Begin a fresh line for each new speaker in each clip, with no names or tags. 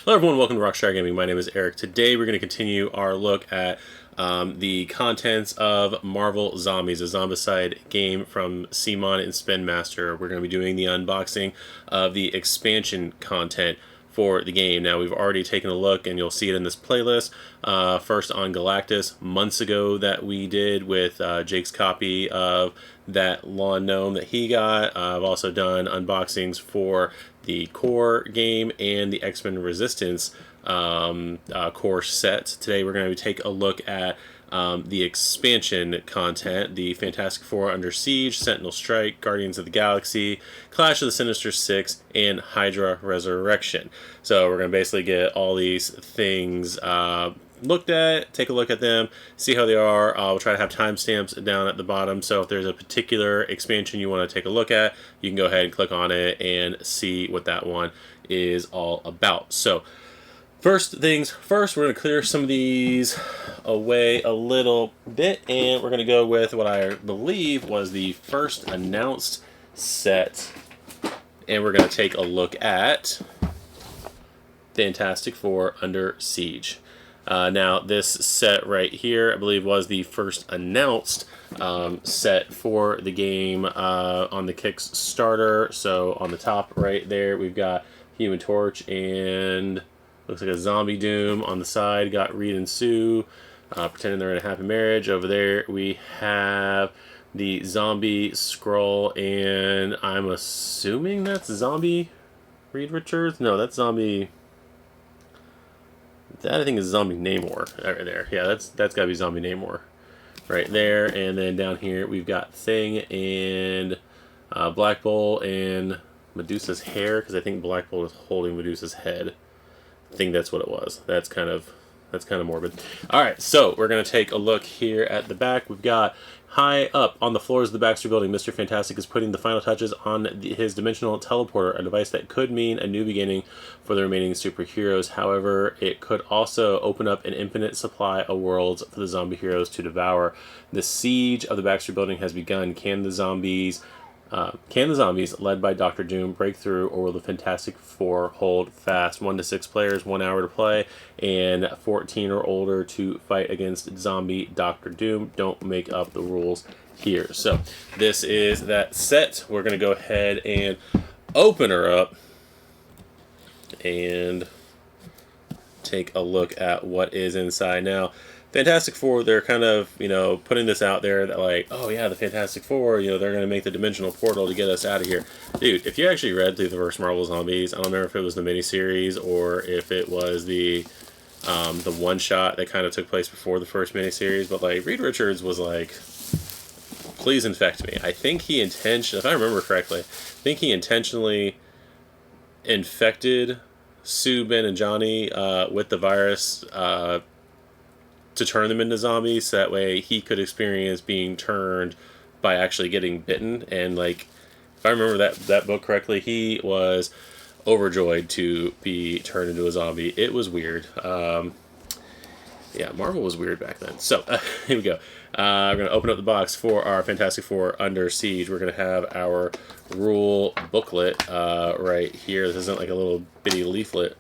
Hello everyone, welcome to Rockstar Gaming. My name is Eric. Today we're going to continue our look at the contents of Marvel Zombies, a Zombicide game from CMON and Spin Master. We're going to be doing the unboxing of the expansion content for the game. Now we've already taken a look and you'll see it in this playlist. First on Galactus, months ago that we did with Jake's copy of that lawn gnome that he got. I've also done unboxings for the core game and the X-Men Resistance core set. Today we're going to take a look at the expansion content, the Fantastic Four Under Siege, Sentinel Strike, Guardians of the Galaxy, Clash of the Sinister Six, and Hydra Resurrection. So we're going to basically get all these things looked at, take a look at them, see how they are. We'll try to have timestamps down at the bottom, so if there's a particular expansion you want to take a look at, you can go ahead and click on it and see what that one is all about. So first things first, we're going to clear some of these away a little bit, and we're going to go with what I believe was the first announced set, and we're going to take a look at Fantastic Four Under Siege. Now, this set right here, I believe, was the first announced set for the game on the Kickstarter. So on the top right there, we've got Human Torch and looks like a Zombie Doom. On the side, got Reed and Sue pretending they're in a happy marriage. Over there, we have the Zombie Skrull, and I'm assuming that's Zombie Reed Richards? No, that's Zombie... That I think is Zombie Namor right there. Yeah, that's got to be Zombie Namor right there. And then down here we've got Thing and Black Bolt and Medusa's hair, because I think Black Bolt is holding Medusa's head. I think that's what it was. That's kind of morbid. All right, so we're gonna take a look here at the back. We've got high up on the floors of the Baxter Building, Mr. Fantastic is putting the final touches on his dimensional teleporter, a device that could mean a new beginning for the remaining superheroes. However, it could also open up an infinite supply of worlds for the zombie heroes to devour. The siege of the Baxter Building has begun. Can the zombies, led by Dr. Doom, break through, or will the Fantastic Four hold fast? 1 to 6 players, 1 hour to play, and 14 or older to fight against zombie Dr. Doom. Don't make up the rules here. So this is that set. We're going to go ahead and open her up and take a look at what is inside. Now, Fantastic Four, they're kind of, putting this out there that like, oh yeah, the Fantastic Four, they're going to make the dimensional portal to get us out of here. Dude, if you actually read through the first Marvel Zombies, I don't remember if it was the miniseries or if it was the one-shot that kind of took place before the first miniseries, but like, Reed Richards was like, please infect me. I think he intentionally, if I remember correctly, intentionally infected Sue, Ben, and Johnny with the virus to turn them into zombies, so that way he could experience being turned by actually getting bitten. And like, if I remember that book correctly, he was overjoyed to be turned into a zombie. It was weird. Yeah, Marvel was weird back then. So here we go. We're going to open up the box for our Fantastic Four Under Siege. We're going to have our rule booklet right here. This isn't like a little bitty leaflet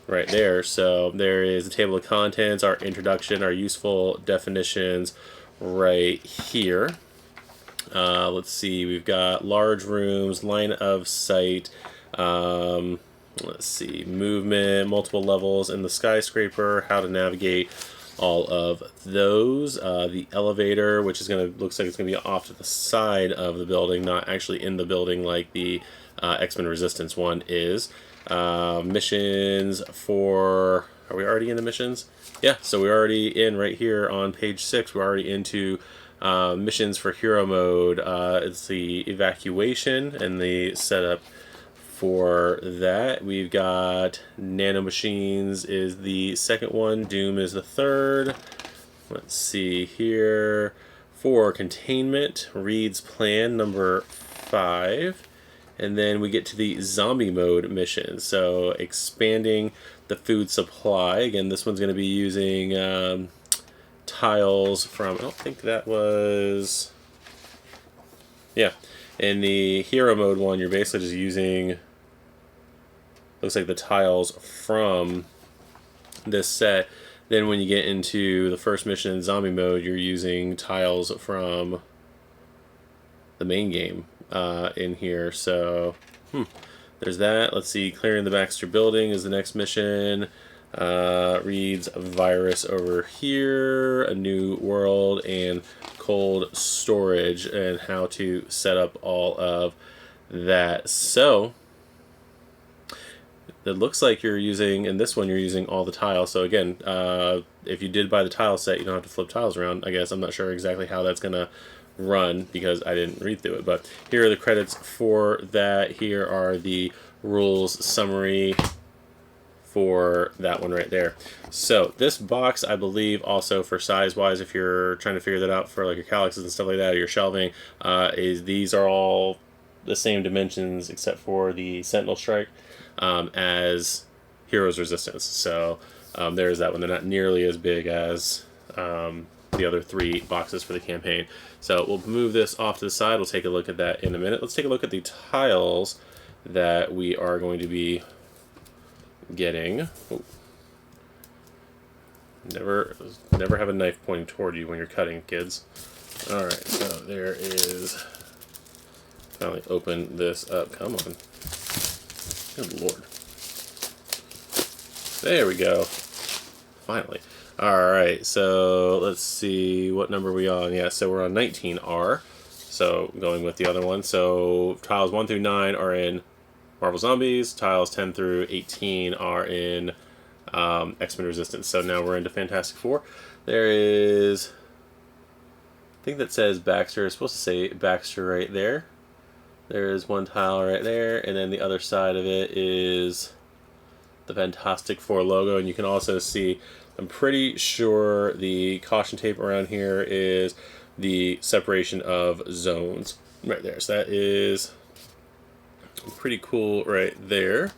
right there. So there is the table of contents, our introduction, our useful definitions right here. Let's see, we've got large rooms, line of sight, let's see, movement, multiple levels in the skyscraper, how to navigate all of those. The elevator, which is looks like it's gonna be off to the side of the building, not actually in the building like the X-Men Resistance one is. Missions for... Are we already into missions? Yeah, so we're already in right here on page 6. We're already into missions for hero mode. It's the evacuation and the setup for that. We've got nanomachines is the second one. Doom is the third. Let's see here. For containment, Reed's plan, number 5. And then we get to the zombie mode mission. So expanding the food supply. Again, this one's going to be using tiles from, I don't think that was... Yeah, in the hero mode one, you're basically just using looks like the tiles from this set. Then when you get into the first mission in zombie mode, you're using tiles from the main game in here. So there's that. Let's see, clearing the Baxter building is the next mission. Reads virus over here, a new world, and cold storage, and how to set up all of that. So it looks like you're using, in this one, you're using all the tiles. So again, if you did buy the tile set, you don't have to flip tiles around. I guess I'm not sure exactly how that's going to run because I didn't read through it. But here are the credits for that. Here are the rules summary for that one right there. So this box, I believe, also for size-wise, if you're trying to figure that out for like your calyxes and stuff like that, or your shelving, is these are all the same dimensions except for the Sentinel Strike as Heroes Resistance. So there's that one. They're not nearly as big as the other 3 boxes for the campaign. So we'll move this off to the side. We'll take a look at that in a minute. Let's take a look at the tiles that we are going to be getting. Oh. Never have a knife pointing toward you when you're cutting, kids. Alright, so there is... Finally open this up. Come on. Good lord. There we go. Finally. Alright, so let's see what number are we on. Yeah, so we're on 19R. So going with the other one. So tiles 1 through 9 are in Marvel Zombies. Tiles 10 through 18 are in X-Men Resistance. So now we're into Fantastic Four. There is... I think that says Baxter. It's supposed to say Baxter right there. There is one tile right there. And then the other side of it is the Fantastic Four logo. And you can also see... I'm pretty sure the caution tape around here is the separation of zones right there. So that is pretty cool right there.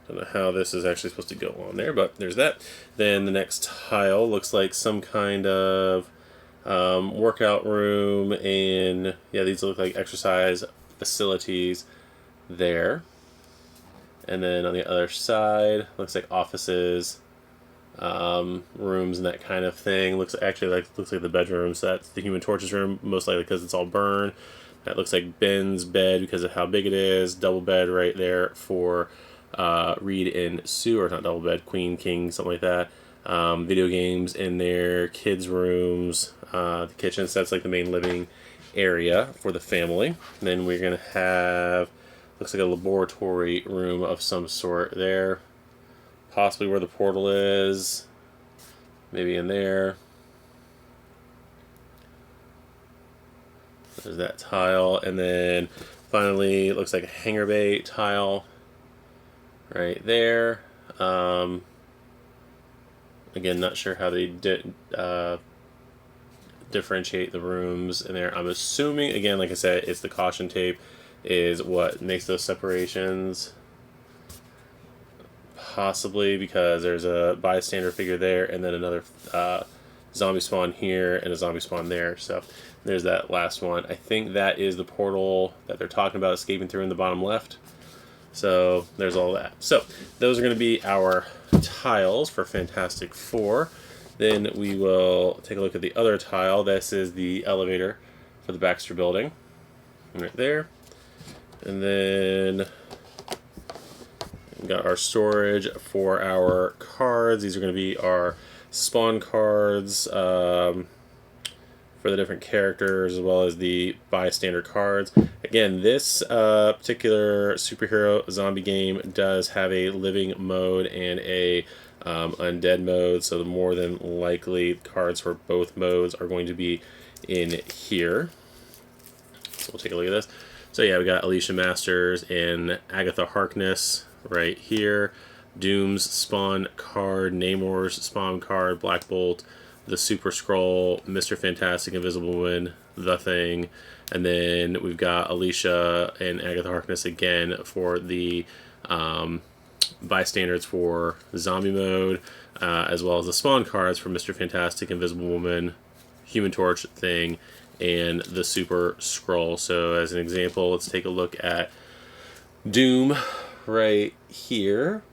Don't know how this is actually supposed to go on there, but there's that. Then the next tile looks like some kind of workout room, and yeah, these look like exercise facilities there. And then on the other side, looks like offices, rooms and that kind of thing. Looks like the bedroom. So that's the Human Torch's room, most likely because it's all burned. That looks like Ben's bed because of how big it is. Double bed right there for Reed and Sue, or not double bed, Queen, King, something like that. Video games in there, kids' rooms, the kitchen. So that's like the main living area for the family. And then we're gonna have, looks like a laboratory room of some sort there. Possibly where the portal is. Maybe in there. There's that tile. And then finally, it looks like a hangar bay tile right there. Again, not sure how they differentiate the rooms in there. I'm assuming, again, like I said, it's the caution tape is what makes those separations. Possibly because there's a bystander figure there and then another zombie spawn here and a zombie spawn there. So there's that last one. I think that is the portal that they're talking about escaping through in the bottom left. So there's all that. So those are going to be our tiles for Fantastic Four. Then we will take a look at the other tile. This is the elevator for the Baxter building. Right there. And then we got our storage for our cards. These are going to be our spawn cards for the different characters, as well as the bystander cards. Again, this particular superhero zombie game does have a living mode and a undead mode, so the more than likely cards for both modes are going to be in here. So we'll take a look at this. So yeah, we got Alicia Masters and Agatha Harkness right here. Doom's spawn card, Namor's spawn card, Black Bolt, the Super Skrull, Mr. Fantastic, Invisible Woman, The Thing, and then we've got Alicia and Agatha Harkness again for the bystanders for zombie mode, as well as the spawn cards for Mr. Fantastic, Invisible Woman, Human Torch, Thing, and the Super Skrull. So as an example, let's take a look at Doom right here.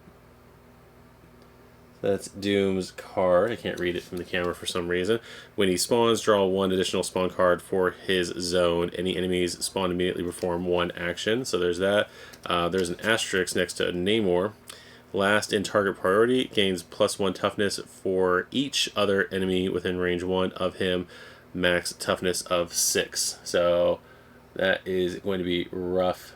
That's Doom's card. I can't read it from the camera for some reason. When he spawns, draw 1 additional spawn card for his zone. Any enemies spawn immediately perform 1 action. So there's that. There's an asterisk next to Namor. Last in target priority, gains +1 toughness for each other enemy within range 1 of him. Max toughness of 6. So that is going to be rough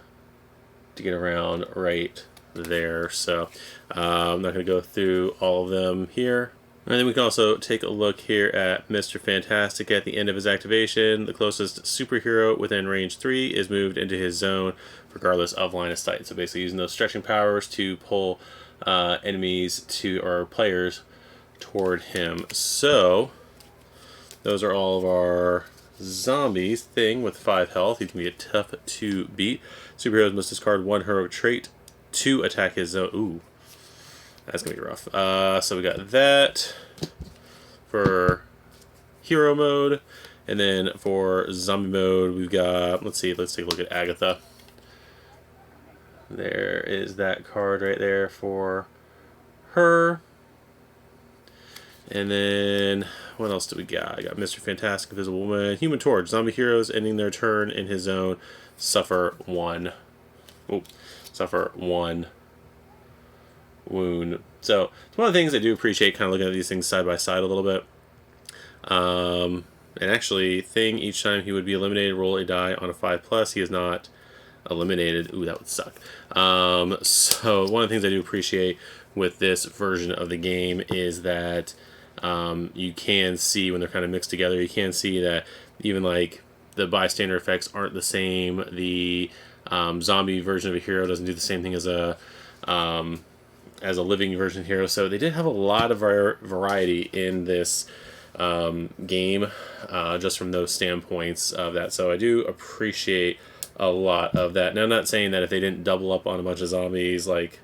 to get around right there. So I'm not going to go through all of them here. And then we can also take a look here at Mr. Fantastic at the end of his activation. The closest superhero within range 3 is moved into his zone regardless of line of sight. So basically using those stretching powers to pull enemies to or players toward him. So those are all of our zombies. Thing with 5 health. He's going to be a tough to beat. Superheroes must discard 1 heroic trait to attack his zone. Ooh, that's going to be rough. So we got that for hero mode. And then for zombie mode, we've got, let's take a look at Agatha. There is that card right there for her. And then, what else do we got? I got Mr. Fantastic, Invisible Woman, Human Torch. Zombie heroes ending their turn in his zone suffer 1. Oh, suffer 1 wound. So, it's one of the things I do appreciate, kind of looking at these things side by side a little bit. And actually, Thing, each time he would be eliminated, roll a die on a 5+. He is not eliminated. Ooh, that would suck. So, one of the things I do appreciate with this version of the game is that you can see when they're kind of mixed together, you can see that even like the bystander effects aren't the same. The zombie version of a hero doesn't do the same thing as a living version hero. So they did have a lot of variety in this game, just from those standpoints of that. So I do appreciate a lot of that. Now, I'm not saying that if they didn't double up on a bunch of zombies, like,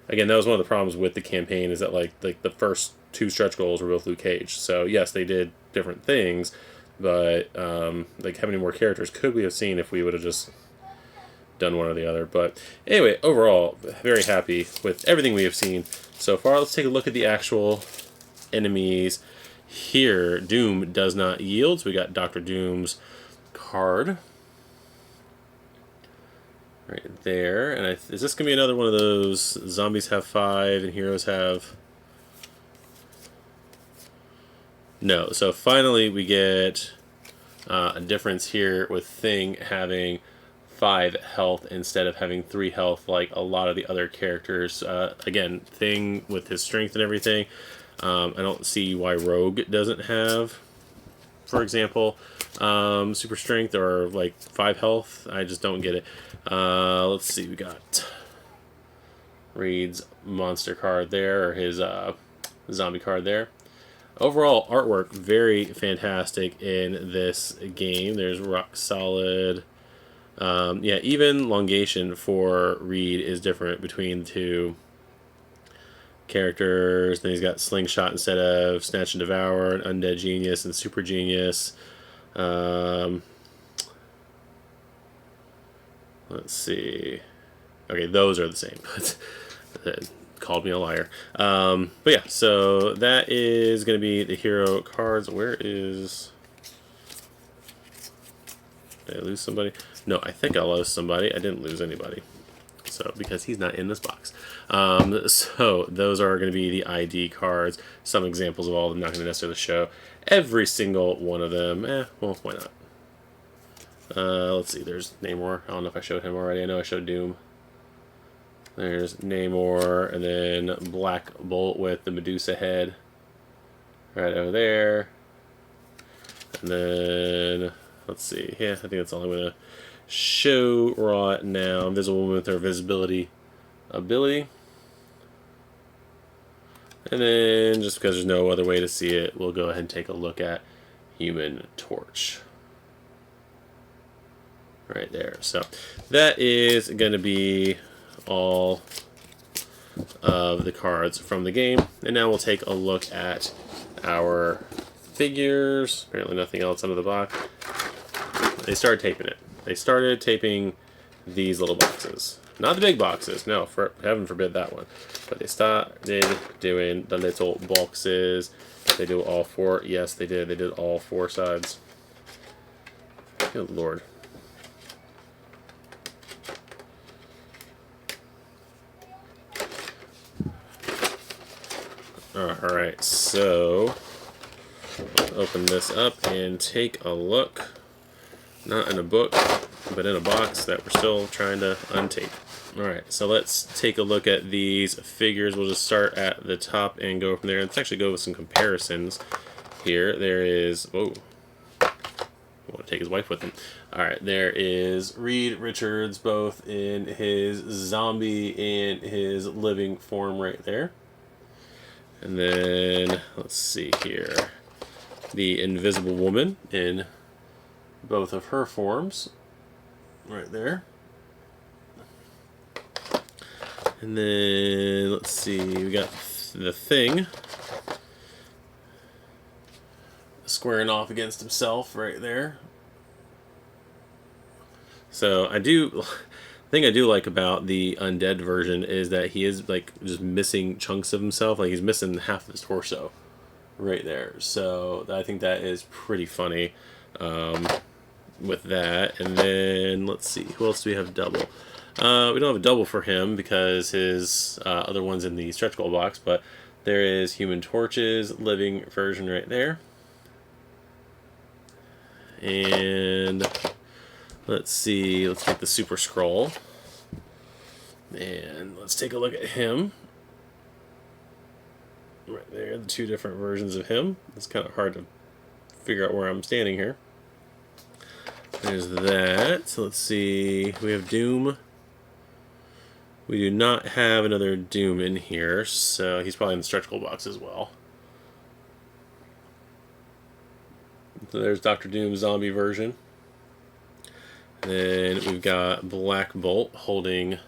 again, that was one of the problems with the campaign, is that like the first 2 stretch goals were both Luke Cage. So yes, they did different things, but like how many more characters could we have seen if we would have just done one or the other? But anyway, overall, very happy with everything we have seen so far. Let's take a look at the actual enemies here. Doom does not yield, so we got Dr. Doom's card right there. And is this going to be another one of those zombies have 5 and heroes have... No. So finally we get a difference here with Thing having 5 health instead of having 3 health like a lot of the other characters. Again, Thing with his strength and everything. I don't see why Rogue doesn't have, for example, super strength or like 5 health. I just don't get it. Let's see, we got Reed's monster card there, or his zombie card there. Overall artwork very fantastic in this game. There's rock solid. Yeah, even elongation for Reed is different between the 2 characters. Then he's got Slingshot instead of Snatch and Devour, and Undead Genius and Super Genius. Let's see. Okay, those are the same, but that called me a liar. But yeah, so that is going to be the hero cards. Where is... Did I lose somebody? No, I think I lost somebody. I didn't lose anybody. So, because he's not in this box. So, those are going to be the ID cards. Some examples of all of them. Not going to necessarily show every single one of them. Well, why not? Let's see. There's Namor. I don't know if I showed him already. I know I showed Doom. There's Namor, and then Black Bolt with the Medusa head right over there. And then, let's see. Yeah, I think that's all I'm going to show right now. Invisible Woman with her visibility ability. And then, just because there's no other way to see it, we'll go ahead and take a look at Human Torch. Right there. So, that is going to be all of the cards from the game. And now we'll take a look at our figures. Apparently nothing else under the box. They started taping it. They started taping these little boxes. Not the big boxes, no, for heaven forbid that one. But they started doing the little boxes. They do all 4. Yes, they did. They did all 4 sides. Good lord. Alright, so let's open this up and take a look. Not in a book, but in a box that we're still trying to untape. Alright, so let's take a look at these figures. We'll just start at the top and go from there. Let's actually go with some comparisons here. There is... Whoa. I want to take his wife with him. Alright, there is Reed Richards, both in his zombie and his living form right there. And then, let's see here, the Invisible Woman in both of her forms, right there. And then, let's see, we got the Thing, squaring off against himself right there. So the thing I do like about the undead version is that he is like just missing chunks of himself. Like he's missing half of his torso right there. So I think that is pretty funny with that. And then let's see, who else do we have double? We don't have a double for him because his other one's in the stretch goal box, but there is Human Torch's living version right there. And let's see, let's take the Super Scroll. And let's take a look at him. Right there, the 2 different versions of him. It's kind of hard to figure out where I'm standing here. There's that. So let's see, we have Doom. We do not have another Doom in here, so he's probably in the stretch goal box as well. So there's Dr. Doom's zombie version. Then we've got Black Bolt holding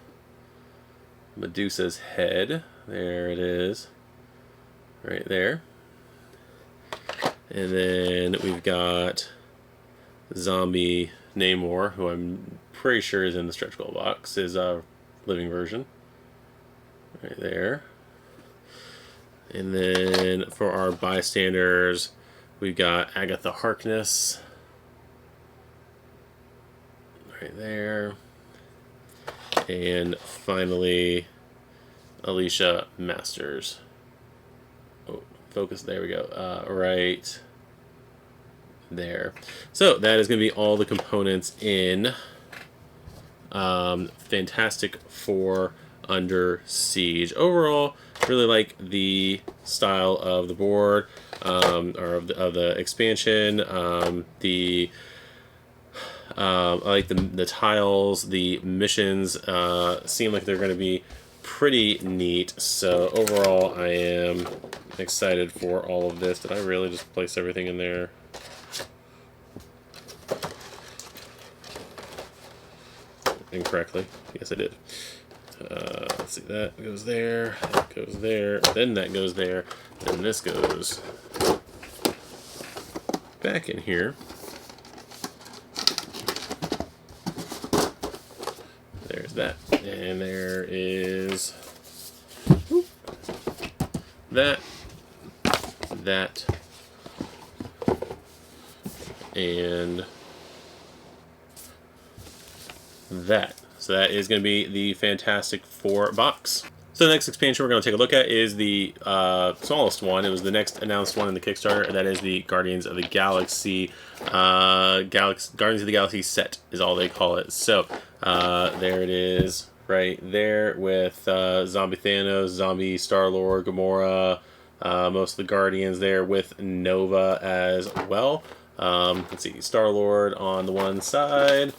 Medusa's head. There it is. Right there. And then we've got Zombie Namor, who I'm pretty sure is in the stretch goal box, his living version. Right there. And then for our bystanders, we've got Agatha Harkness. Right there. And finally, Alicia Masters. Oh, focus, there we go. Right there. So that is going to be all the components in Fantastic Four Under Siege. Overall, really like the style of the board, or of the expansion. I like the tiles, the missions seem like they're going to be pretty neat. So overall, I am excited for all of this. Did I really just place everything in there? Incorrectly. Yes, I did. Let's see, that goes there, that goes there, then that goes there, then this goes back in here. There's that. And there is that, and that. So that is going to be the Fantastic Four box. So the next expansion we're going to take a look at is the smallest one. It was the next announced one in the Kickstarter, and that is the Guardians of the Galaxy. Guardians of the Galaxy set is all they call it. So there it is right there with Zombie Thanos, Zombie Star-Lord, Gamora, most of the Guardians there with Nova as well. Let's see, Star-Lord on the one side,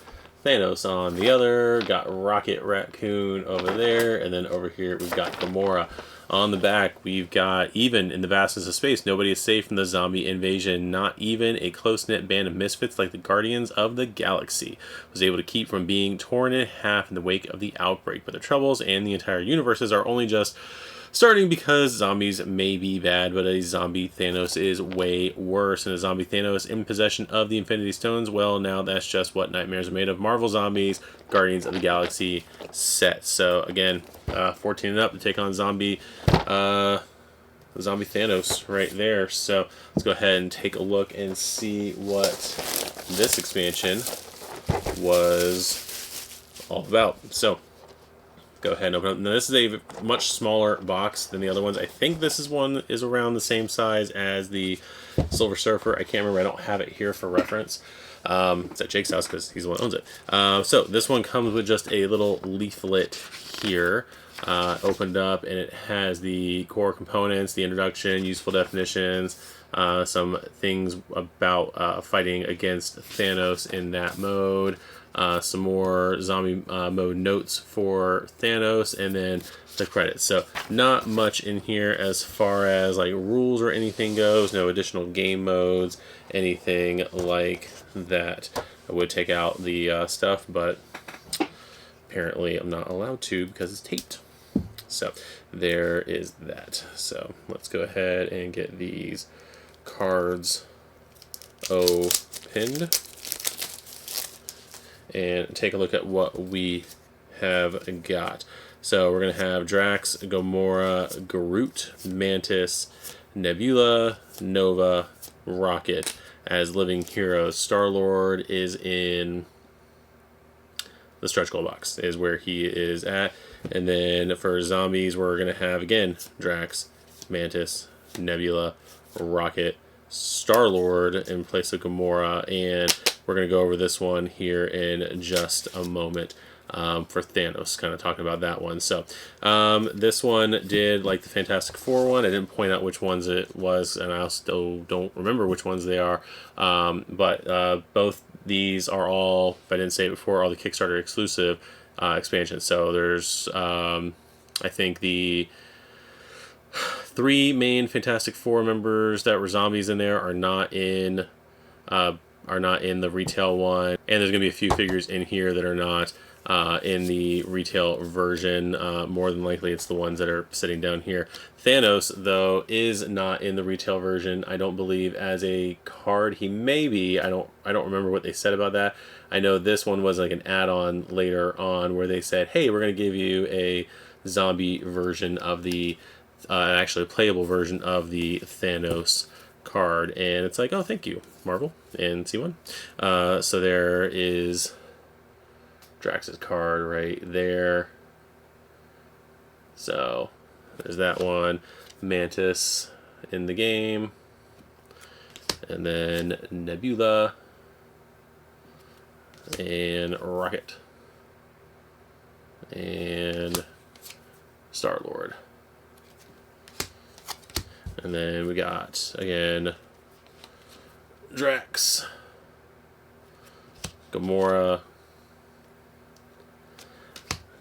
Thanos on the other, got Rocket Raccoon over there, and then over here we've got Gamora. On the back, we've got, even in the vastness of space, nobody is safe from the zombie invasion. Not even a close-knit band of misfits like the Guardians of the Galaxy was able to keep from being torn in half in the wake of the outbreak. But the troubles and the entire universes are only just Starting because zombies may be bad, but a zombie Thanos is way worse. And a zombie Thanos in possession of the Infinity Stones, well, now that's just what nightmares are made of. Marvel Zombies, Guardians of the Galaxy set. So again, 14 and up to take on zombie Thanos right there. So let's go ahead and take a look and see what this expansion was all about. So go ahead and open up. Now this is a much smaller box than the other ones. I think this is around the same size as the Silver Surfer. I can't remember. I don't have it here for reference. It's at Jake's house because he's the one that owns it. So this one comes with just a little leaflet here. Opened up, and it has the core components, the introduction, useful definitions, some things about fighting against Thanos in that mode, some more zombie mode notes for Thanos, and then the credits. So not much in here as far as like rules or anything goes. No additional game modes, anything like that. I would take out the stuff, but apparently I'm not allowed to because it's taped. So there is that. So let's go ahead and get these cards opened and take a look at what we have got. So we're going to have Drax, Gamora, Groot, Mantis, Nebula, Nova, Rocket as living heroes. Star-Lord is in the stretch goal box, is where he is at. And then for zombies, we're going to have, again, Drax, Mantis, Nebula, Rocket, Star-Lord in place of Gamora. And we're going to go over this one here in just a moment for Thanos, kind of talking about that one. So this one did like the Fantastic Four one. I didn't point out which ones it was, and I still don't remember which ones they are. But both these are all, if I didn't say it before, all the Kickstarter exclusive expansions. So there's, I think, the 3 main Fantastic Four members that were zombies in there are not in the retail one, and there's gonna be a few figures in here that are not in the retail version. More than likely, it's the ones that are sitting down here. Thanos, though, is not in the retail version. I don't believe as a card. He may be. I don't remember what they said about that. I know this one was like an add-on later on where they said, "Hey, we're going to give you a zombie version of the, actually a playable version of the Thanos card." And it's like, "Oh, thank you, Marvel and CMON." So there is Drax's card right there. So there's that one. Mantis in the game. And then Nebula and Rocket and Star-Lord. And then we got, again, Drax, Gamora,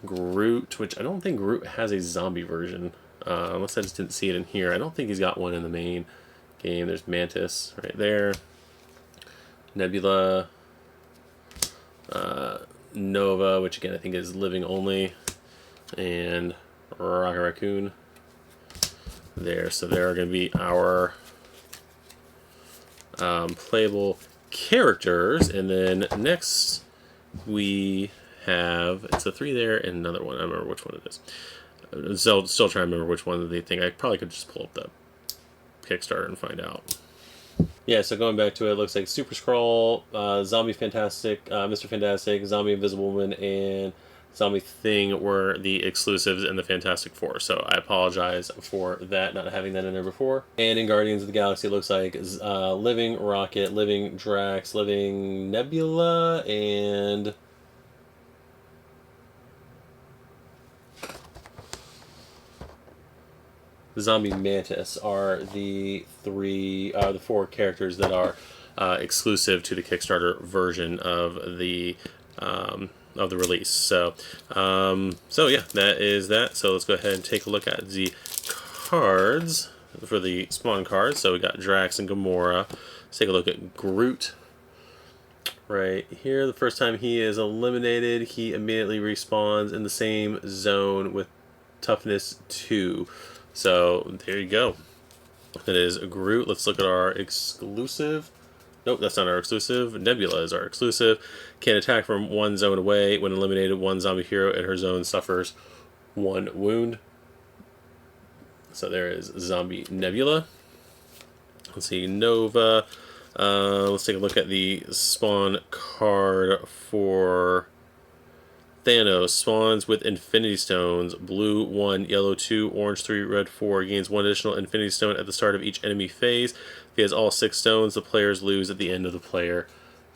Groot, which I don't think Groot has a zombie version, unless I just didn't see it in here. I don't think he's got one in the main game. There's Mantis right there, Nebula, Nova, which again I think is living only, and Rocket Raccoon there. So there are going to be our playable characters, and then next we have, it's a 3 there and another one. I don't remember which one it is. Still trying to remember which one they think. I probably could just pull up the Kickstarter and find out. Yeah, so going back to it, looks like Super Skrull, Zombie Fantastic, Mr. Fantastic, Zombie Invisible Woman, and Zombie Thing were the exclusives in the Fantastic Four. So I apologize for that, not having that in there before. And in Guardians of the Galaxy, it looks like Living Rocket, Living Drax, Living Nebula, and Zombie Mantis are the 4 characters that are exclusive to the Kickstarter version of the release. So yeah, that is that. So let's go ahead and take a look at the cards for the Spawn cards. So we got Drax and Gamora. Let's take a look at Groot. Right here, the first time he is eliminated, he immediately respawns in the same zone with toughness 2. So there you go. That is Groot. Let's look at our exclusive. Nope, that's not our exclusive. Nebula is our exclusive. Can attack from one zone away. When eliminated, one zombie hero in her zone suffers 1 wound. So there is Zombie Nebula. Let's see, Nova. Let's take a look at the spawn card for Thanos. Spawns with Infinity Stones. Blue 1, yellow 2, orange 3, red 4. Gains 1 additional Infinity Stone at the start of each enemy phase. If he has all 6 stones, the players lose at the end of the player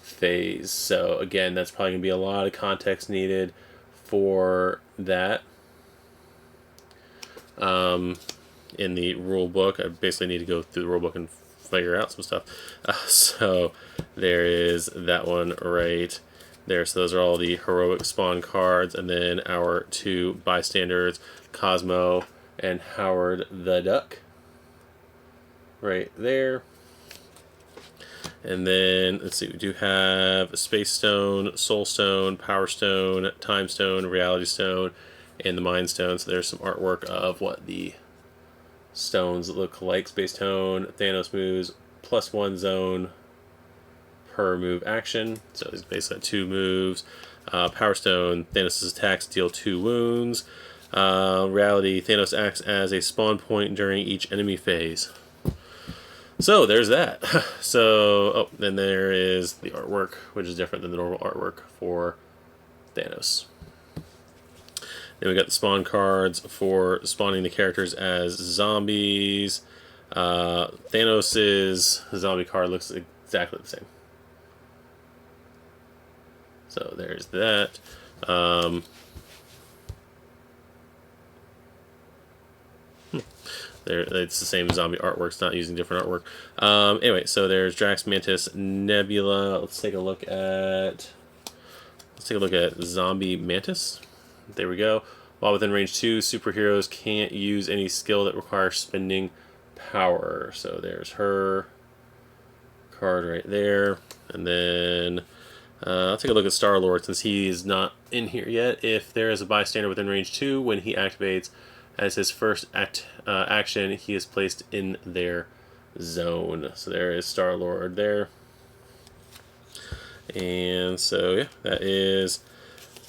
phase. So again, that's probably going to be a lot of context needed for that. In the rule book, I basically need to go through the rule book and figure out some stuff. So there is that one right there. So those are all the heroic spawn cards, and then our 2 bystanders, Cosmo and Howard the Duck, right there. And then let's see, we do have Space Stone, Soul Stone, Power Stone, Time Stone, Reality Stone, and the Mind Stone. So there's some artwork of what the stones look like. Space Stone, Thanos moves +1 zone per move action. So he's basically 2 moves. Power Stone, Thanos' attacks deal 2 wounds. Reality, Thanos acts as a spawn point during each enemy phase. So there's that. So, oh, then there is the artwork, which is different than the normal artwork for Thanos. Then we got the spawn cards for spawning the characters as zombies. Thanos' zombie card looks exactly the same. So there's that. It's the same zombie artwork. It's not using different artwork. Anyway, so there's Drax, Mantis, Nebula. Let's take a look at Zombie Mantis. There we go. While within range 2, superheroes can't use any skill that requires spending power. So there's her card right there. And then I'll take a look at Star-Lord since he is not in here yet. If there is a bystander within range 2, when he activates as his first action, he is placed in their zone. So there is Star-Lord there. And so, yeah, that is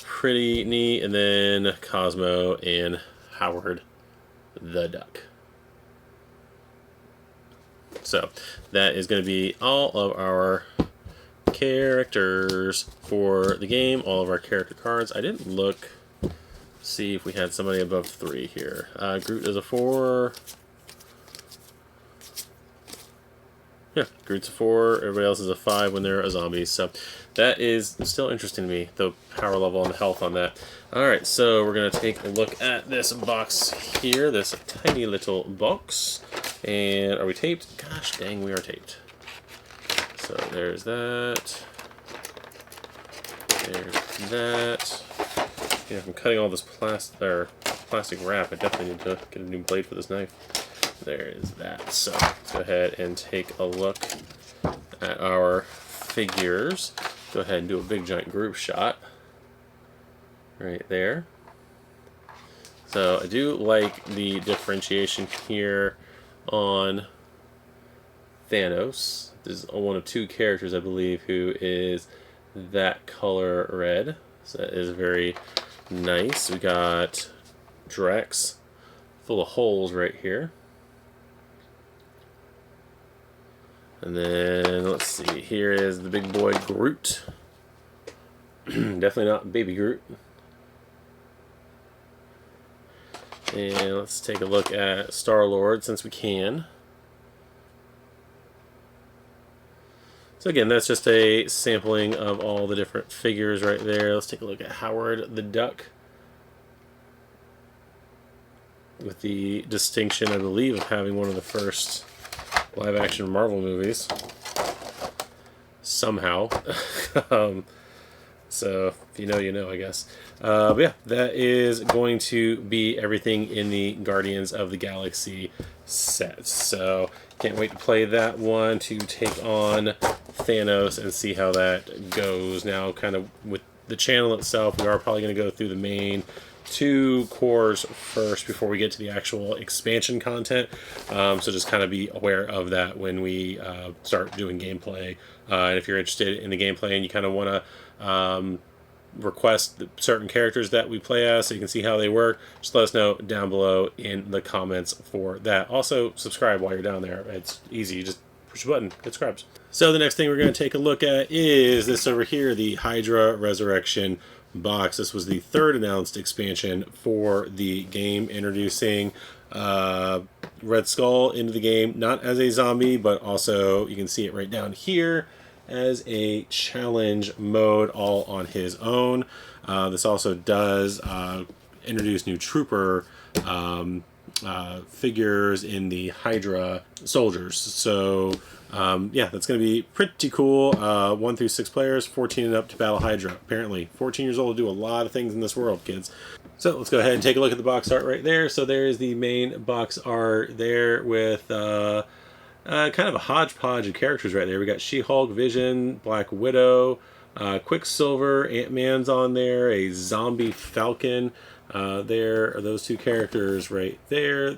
pretty neat. And then Cosmo and Howard the Duck. So that is going to be all of our characters for the game, all of our character cards. I didn't look, see if we had somebody above 3 here. Groot is a 4. Yeah, Groot's a 4. Everybody else is a 5 when they're a zombie. So that is still interesting to me, the power level and the health on that. Alright, so we're going to take a look at this box here, this tiny little box. And are we taped? Gosh dang, we are taped. So there's that. There's that. Yeah, if I'm cutting all this plastic wrap, I definitely need to get a new blade for this knife. There is that. So let's go ahead and take a look at our figures. Go ahead and do a big giant group shot right there. So I do like the differentiation here on Thanos. This is one of 2 characters, I believe, who is that color red. So that is very nice. We got Drax full of holes right here. And then, let's see, here is the big boy Groot. Definitely not baby Groot. And let's take a look at Star-Lord since we can. So again, that's just a sampling of all the different figures right there. Let's take a look at Howard the Duck. With the distinction, I believe, of having one of the first live-action Marvel movies. Somehow. So, if you know, you know, I guess. But yeah, that is going to be everything in the Guardians of the Galaxy set. So, can't wait to play that one to take on Thanos and see how that goes. Now, kind of with the channel itself, we are probably going to go through the main 2 cores first before we get to the actual expansion content. So just kind of be aware of that when we start doing gameplay. And if you're interested in the gameplay and you kind of want to request certain characters that we play as so you can see how they work, just let us know down below in the comments for that. Also, subscribe while you're down there. It's easy. You just push a button, get subscribed. So the next thing we're going to take a look at is this over here, the Hydra Resurrection box. This was the 3rd announced expansion for the game, introducing Red Skull into the game, not as a zombie, but also, you can see it right down here, as a challenge mode all on his own. This also does introduce new trooper figures in the Hydra soldiers. So yeah, that's going to be pretty cool. 1 through 6 players, 14 and up to battle Hydra. Apparently 14 years old to do a lot of things in this world, kids. So let's go ahead and take a look at the box art right there. So there's the main box art there with kind of a hodgepodge of characters right there. We got She-Hulk, Vision, Black Widow, Quicksilver, Ant-Man's on there, a zombie Falcon. There are those 2 characters right there.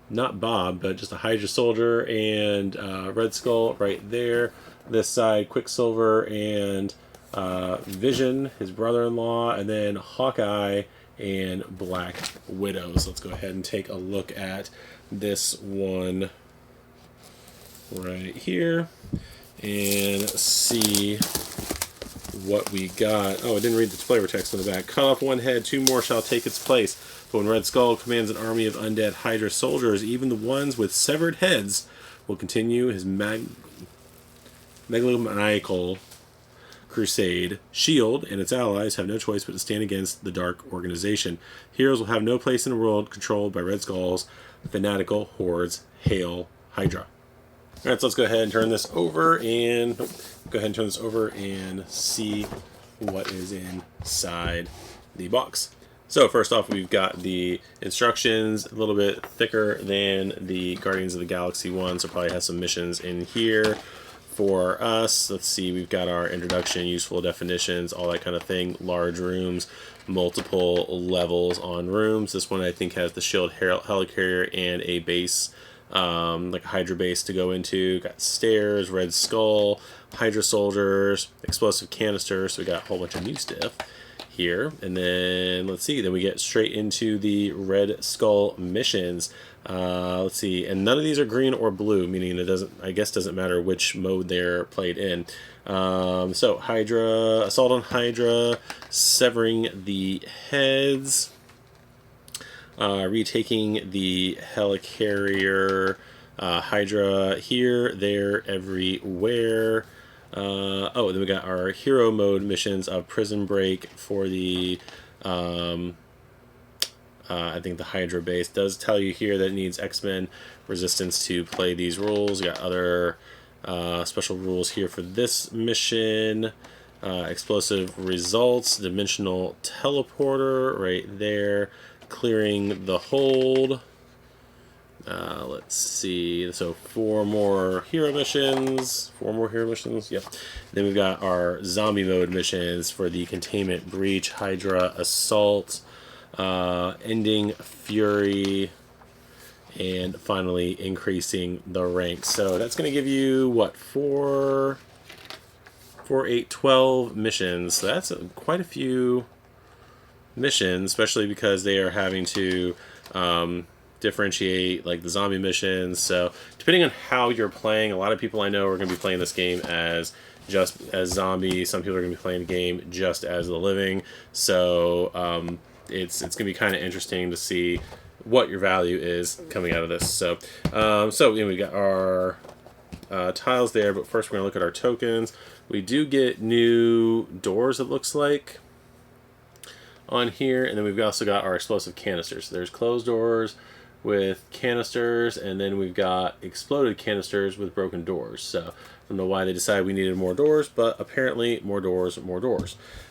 Not Bob, but just a Hydra soldier, and Red Skull right there. This side, Quicksilver and Vision, his brother-in-law, and then Hawkeye and Black Widow. So let's go ahead and take a look at this one right here and see what we got. Oh, I didn't read the flavor text on the back. Cut off 1 head, 2 more shall take its place. But when Red Skull commands an army of undead Hydra soldiers, even the ones with severed heads will continue his megalomaniacal crusade. S.H.I.E.L.D. and its allies have no choice but to stand against the Dark Organization. Heroes will have no place in a world controlled by Red Skull's fanatical hordes. Hail Hydra. Alright, so let's go ahead and turn this over and see what is inside the box. So first off, we've got the instructions, a little bit thicker than the Guardians of the Galaxy one, so probably has some missions in here for us. Let's see, we've got our introduction, useful definitions, all that kind of thing, large rooms, multiple levels on rooms. This one I think has the shield helicarrier and a base, like a Hydra base to go into. Got stairs, Red Skull, Hydra soldiers, explosive canisters, so we got a whole bunch of new stuff here. And then let's see, then we get straight into the Red Skull missions. Let's see, and none of these are green or blue, meaning it doesn't matter which mode they're played in. So Hydra, assault on Hydra, severing the heads, retaking the helicarrier, Hydra here, there, everywhere. Oh, then we got our hero mode missions of Prison Break for the, I think the Hydra base. Does tell you here that it needs X-Men Resistance to play these rules. We got other special rules here for this mission. Explosive results, dimensional teleporter right there, clearing the hold. Let's see, so 4 more hero missions, yep. Then we've got our zombie mode missions for the containment breach, Hydra assault, ending fury, and finally increasing the ranks. So that's going to give you, what, 4, 8, 12 missions. So that's quite a few missions, especially because they are having to differentiate like the zombie missions. So depending on how you're playing, a lot of people I know are going to be playing this game as just as zombies. Some people are going to be playing the game just as the living. So it's going to be kind of interesting to see what your value is coming out of this. So we got our tiles there, but first we're going to look at our tokens. We do get new doors, it looks like, on here, and then we've also got our explosive canisters. So there's closed doors with canisters, and then we've got exploded canisters with broken doors. So I don't know why they decided we needed more doors, but apparently more doors.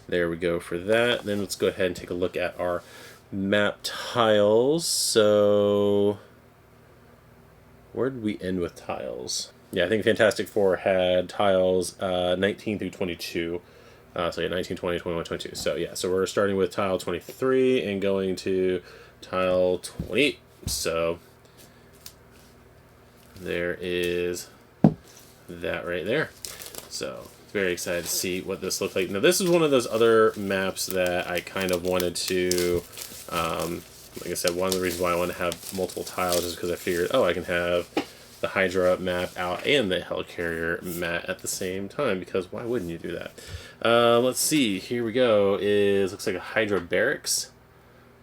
There we go for that. Then let's go ahead and take a look at our map tiles. So where did we end with tiles? Yeah, I think Fantastic Four had tiles 19 through 22 So yeah, 19, 20, 21, 22. So yeah, so we're starting with tile 23 and going to tile 28. So there is that right there. So very excited to see what this looks like. Now this is one of those other maps that I kind of wanted to, like I said, one of the reasons why I want to have multiple tiles is because I figured, oh, I can have the Hydra map out and the Helicarrier map at the same time, because why wouldn't you do that? Let's see, here we go. Looks like a Hydra barracks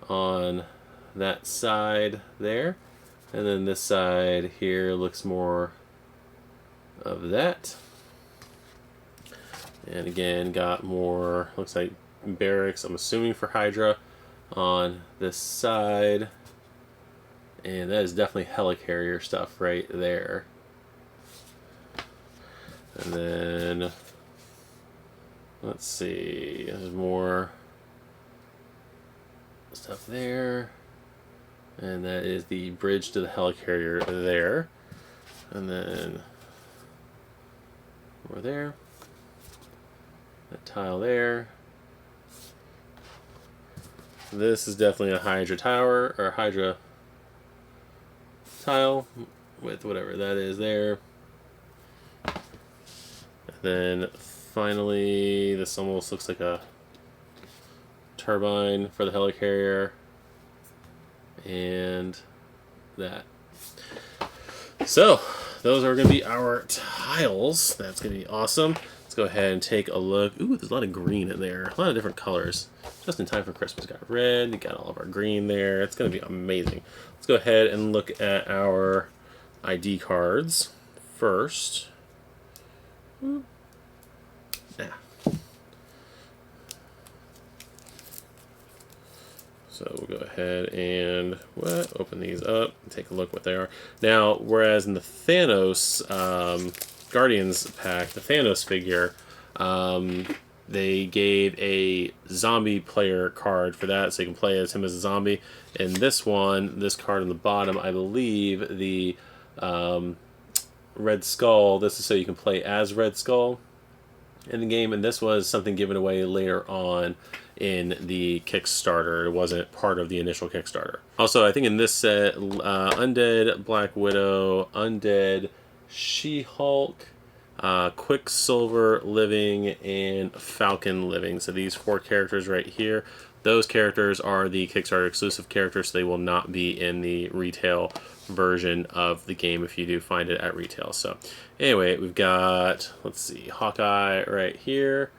on that side there. And then this side here looks more of that. And again, got more, looks like barracks, I'm assuming for Hydra, on this side. And that is definitely Helicarrier stuff right there. And then, let's see, there's more stuff there. And that is the bridge to the Helicarrier there. And then, over there. That tile there. This is definitely a Hydra tower, or Hydra tile with whatever that is there. And then finally, this almost looks like a turbine for the Helicarrier. And that. So, those are going to be our tiles. That's going to be awesome. Let's go ahead and take a look. Ooh, there's a lot of green in there. A lot of different colors. Just in time for Christmas. Got red, you got all of our green there. It's going to be amazing. Let's go ahead and look at our ID cards first. Yeah. So we'll go ahead and open these up and take a look what they are. Now, whereas in the Thanos Guardians pack, the Thanos figure, they gave a zombie player card for that, so you can play as him as a zombie. In this one, this card on the bottom, I believe the Red Skull, this is so you can play as Red Skull in the game, and this was something given away later on in the Kickstarter. It wasn't part of the initial Kickstarter. Also, I think in this set, Undead Black Widow, Undead She-Hulk, Quicksilver Living, and Falcon Living. So these 4 characters right here, those characters are the Kickstarter exclusive characters, so they will not be in the retail version of the game if you do find it at retail. So anyway, we've got, let's see, Hawkeye right here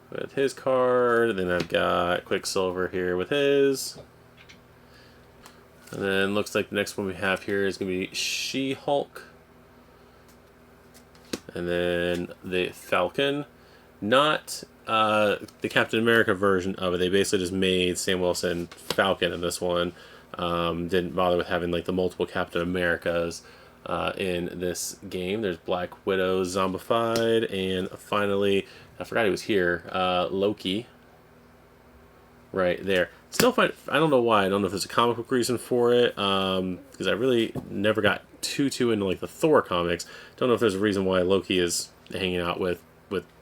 with his card. Then I've got Quicksilver here with his. And then looks like the next one we have here is going to be She-Hulk. And then the Falcon. Not the Captain America version of it. They basically just made Sam Wilson Falcon in this one. Didn't bother with having like the multiple Captain Americas in this game. There's Black Widow, Zombicide, and finally, I forgot he was here, Loki. Right there. Still find, I don't know why. I don't know if there's a comic book reason for it, because I really never got too into like the Thor comics. Don't know if there's a reason why Loki is hanging out with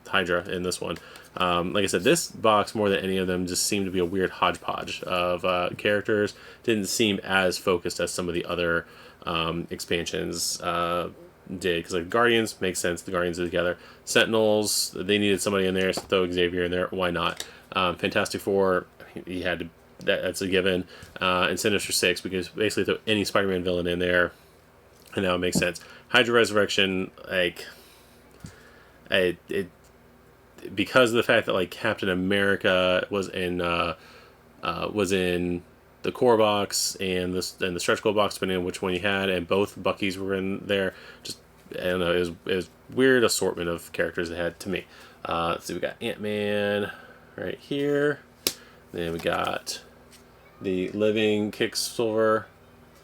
Hydra in this one. Like I said, this box more than any of them just seemed to be a weird hodgepodge of characters. Didn't seem as focused as some of the other expansions did, because like Guardians makes sense. The Guardians are together. Sentinels, they needed somebody in there, so throw Xavier in there. Why not? Fantastic Four, he had to. That's a given. And Sinister Six, because basically throw any Spider-Man villain in there, and now it makes sense. Hydra Resurrection, like, because of the fact that like Captain America was in the core box and the stretch goal box, depending on which one you had, and both Bucky's were in there. Just, I don't know, it was weird assortment of characters they had to me. Let's see, we got Ant-Man right here. Then we got the Living Quicksilver,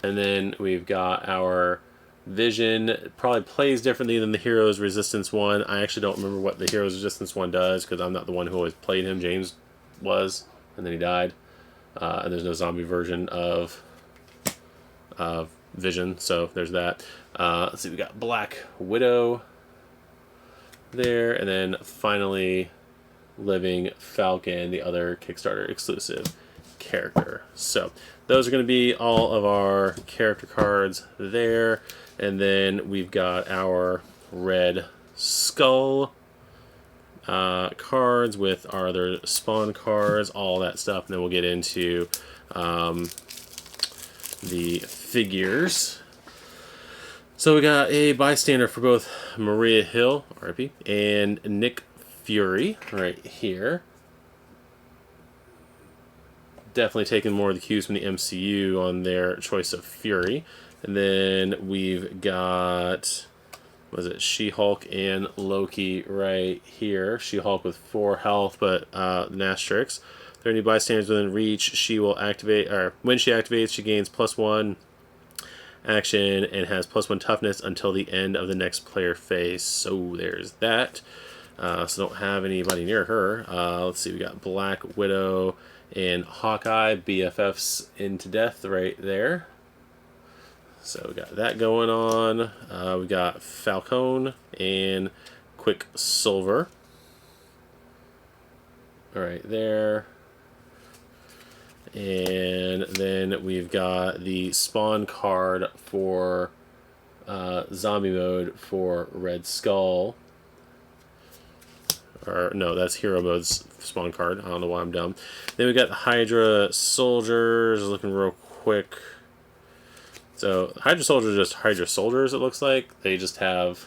and then we've got our Vision. Probably plays differently than the Heroes Resistance one. I actually don't remember what the Heroes Resistance one does, because I'm not the one who always played him. James was, and then he died. And there's no zombie version of Vision, so there's that. Let's see, we got Black Widow there, and then finally Living Falcon, the other Kickstarter exclusive character. So those are going to be all of our character cards there. And then we've got our Red Skull cards with our other spawn cards, all that stuff. And then we'll get into the figures. So we got a bystander for both Maria Hill, RIP, and Nick Fury right here. Definitely taking more of the cues from the MCU on their choice of Fury. And then we've got, was it She-Hulk and Loki right here. She-Hulk with 4 health, but an asterisk. If there are any bystanders within reach, she will activate, or when she activates, she gains +1 action and has +1 toughness until the end of the next player phase. So there's that. So don't have anybody near her. Let's see, we got Black Widow and Hawkeye, BFFs into death right there. So we got that going on. We got Falcone and Quicksilver. Right there. And then we've got the spawn card for zombie mode for Red Skull. Or no, that's hero mode's spawn card. I don't know why I'm dumb. Then we got the Hydra soldiers looking real quick. So Hydra soldiers are just Hydra soldiers, it looks like. They just have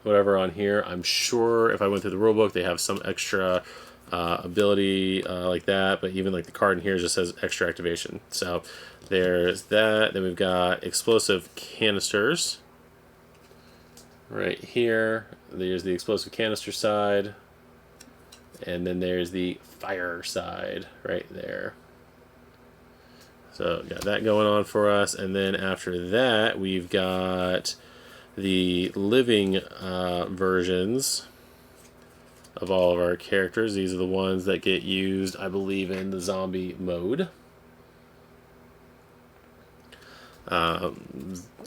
whatever on here. I'm sure if I went through the rulebook, they have some extra ability like that, but even like the card in here just says extra activation. So there's that. Then we've got explosive canisters right here. There's the explosive canister side, and then there's the fire side right there. So got that going on for us. And then after that, we've got the living versions of all of our characters. These are the ones that get used, I believe, in the zombie mode.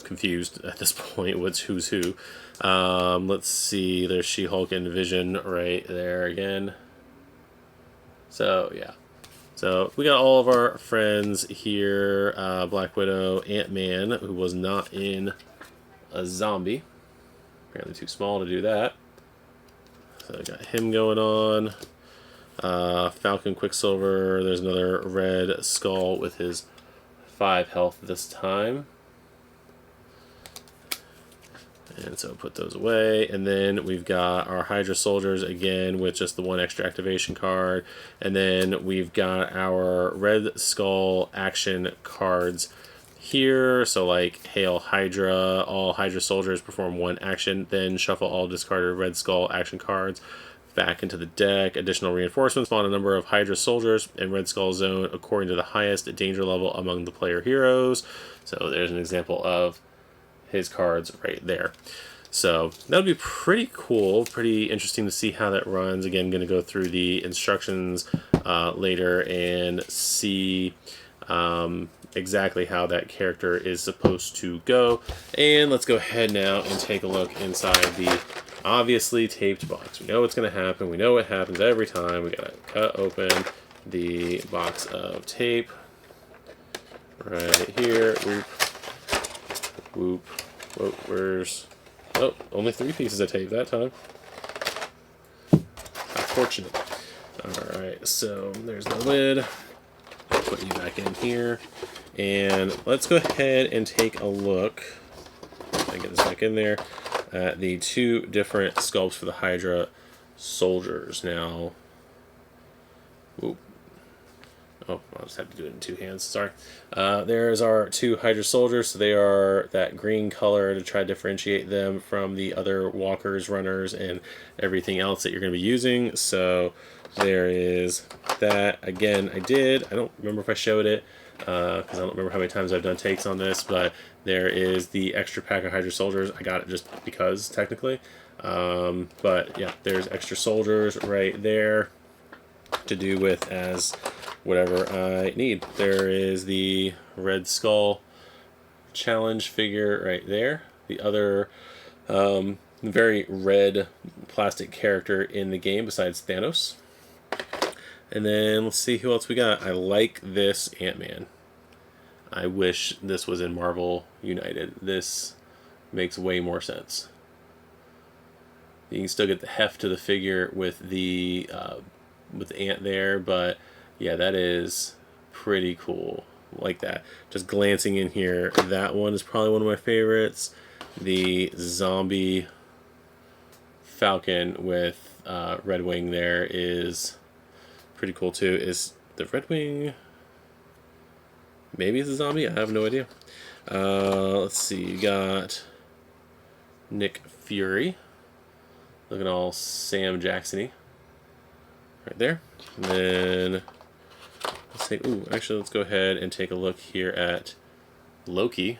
Confused at this point what's who's who. Let's see, there's She-Hulk and Vision right there again. So yeah, so we got all of our friends here. Black Widow, Ant-Man, who was not in a zombie, apparently too small to do that. So I got him going on. Falcon, Quicksilver. There's another Red Skull with his 5 health this time. And so put those away. And then we've got our Hydra soldiers again with just the 1 extra activation card. And then we've got our Red Skull action cards here. So like Hail Hydra, all Hydra soldiers perform 1 action, then shuffle all discarded Red Skull action cards back into the deck. Additional reinforcements spawn a number of Hydra soldiers in Red Skull zone according to the highest danger level among the player heroes. So there's an example of his cards right there. So that would be pretty cool, pretty interesting to see how that runs. Again, going to go through the instructions later and see exactly how that character is supposed to go. And let's go ahead now and take a look inside the obviously taped box. We know what's going to happen. We know what happens every time. We got to cut open the box of tape right here. Whoop. Whoa, where's... Oh, only 3 pieces of tape that time. How fortunate. Alright, so there's the lid. Put you back in here. And let's go ahead and take a look. I get this back in there. At the 2 different sculpts for the Hydra soldiers. Now... Whoop. Oh, I'll just have to do it in 2 hands, sorry. There's our 2 Hydra soldiers. So they are that green color to try to differentiate them from the other walkers, runners, and everything else that you're going to be using. So there is that. Again, I don't remember if I showed it, because I don't remember how many times I've done takes on this, but there is the extra pack of Hydra soldiers. I got it just because, technically. But yeah, there's extra soldiers right there to do with as whatever I need. There is the Red Skull challenge figure right there. The other very red plastic character in the game besides Thanos. And then let's see who else we got. I like this Ant-Man. I wish this was in Marvel United. This makes way more sense. You can still get the heft to the figure with the ant there, but yeah, that is pretty cool. Like that. Just glancing in here, that one is probably one of my favorites. The zombie Falcon with Red Wing there is pretty cool too. Is the Red Wing... maybe it's a zombie? I have no idea. Let's see, you got Nick Fury. Looking all Sam Jackson-y. Right there. And then, let's say, ooh, actually, let's go ahead and take a look here at Loki.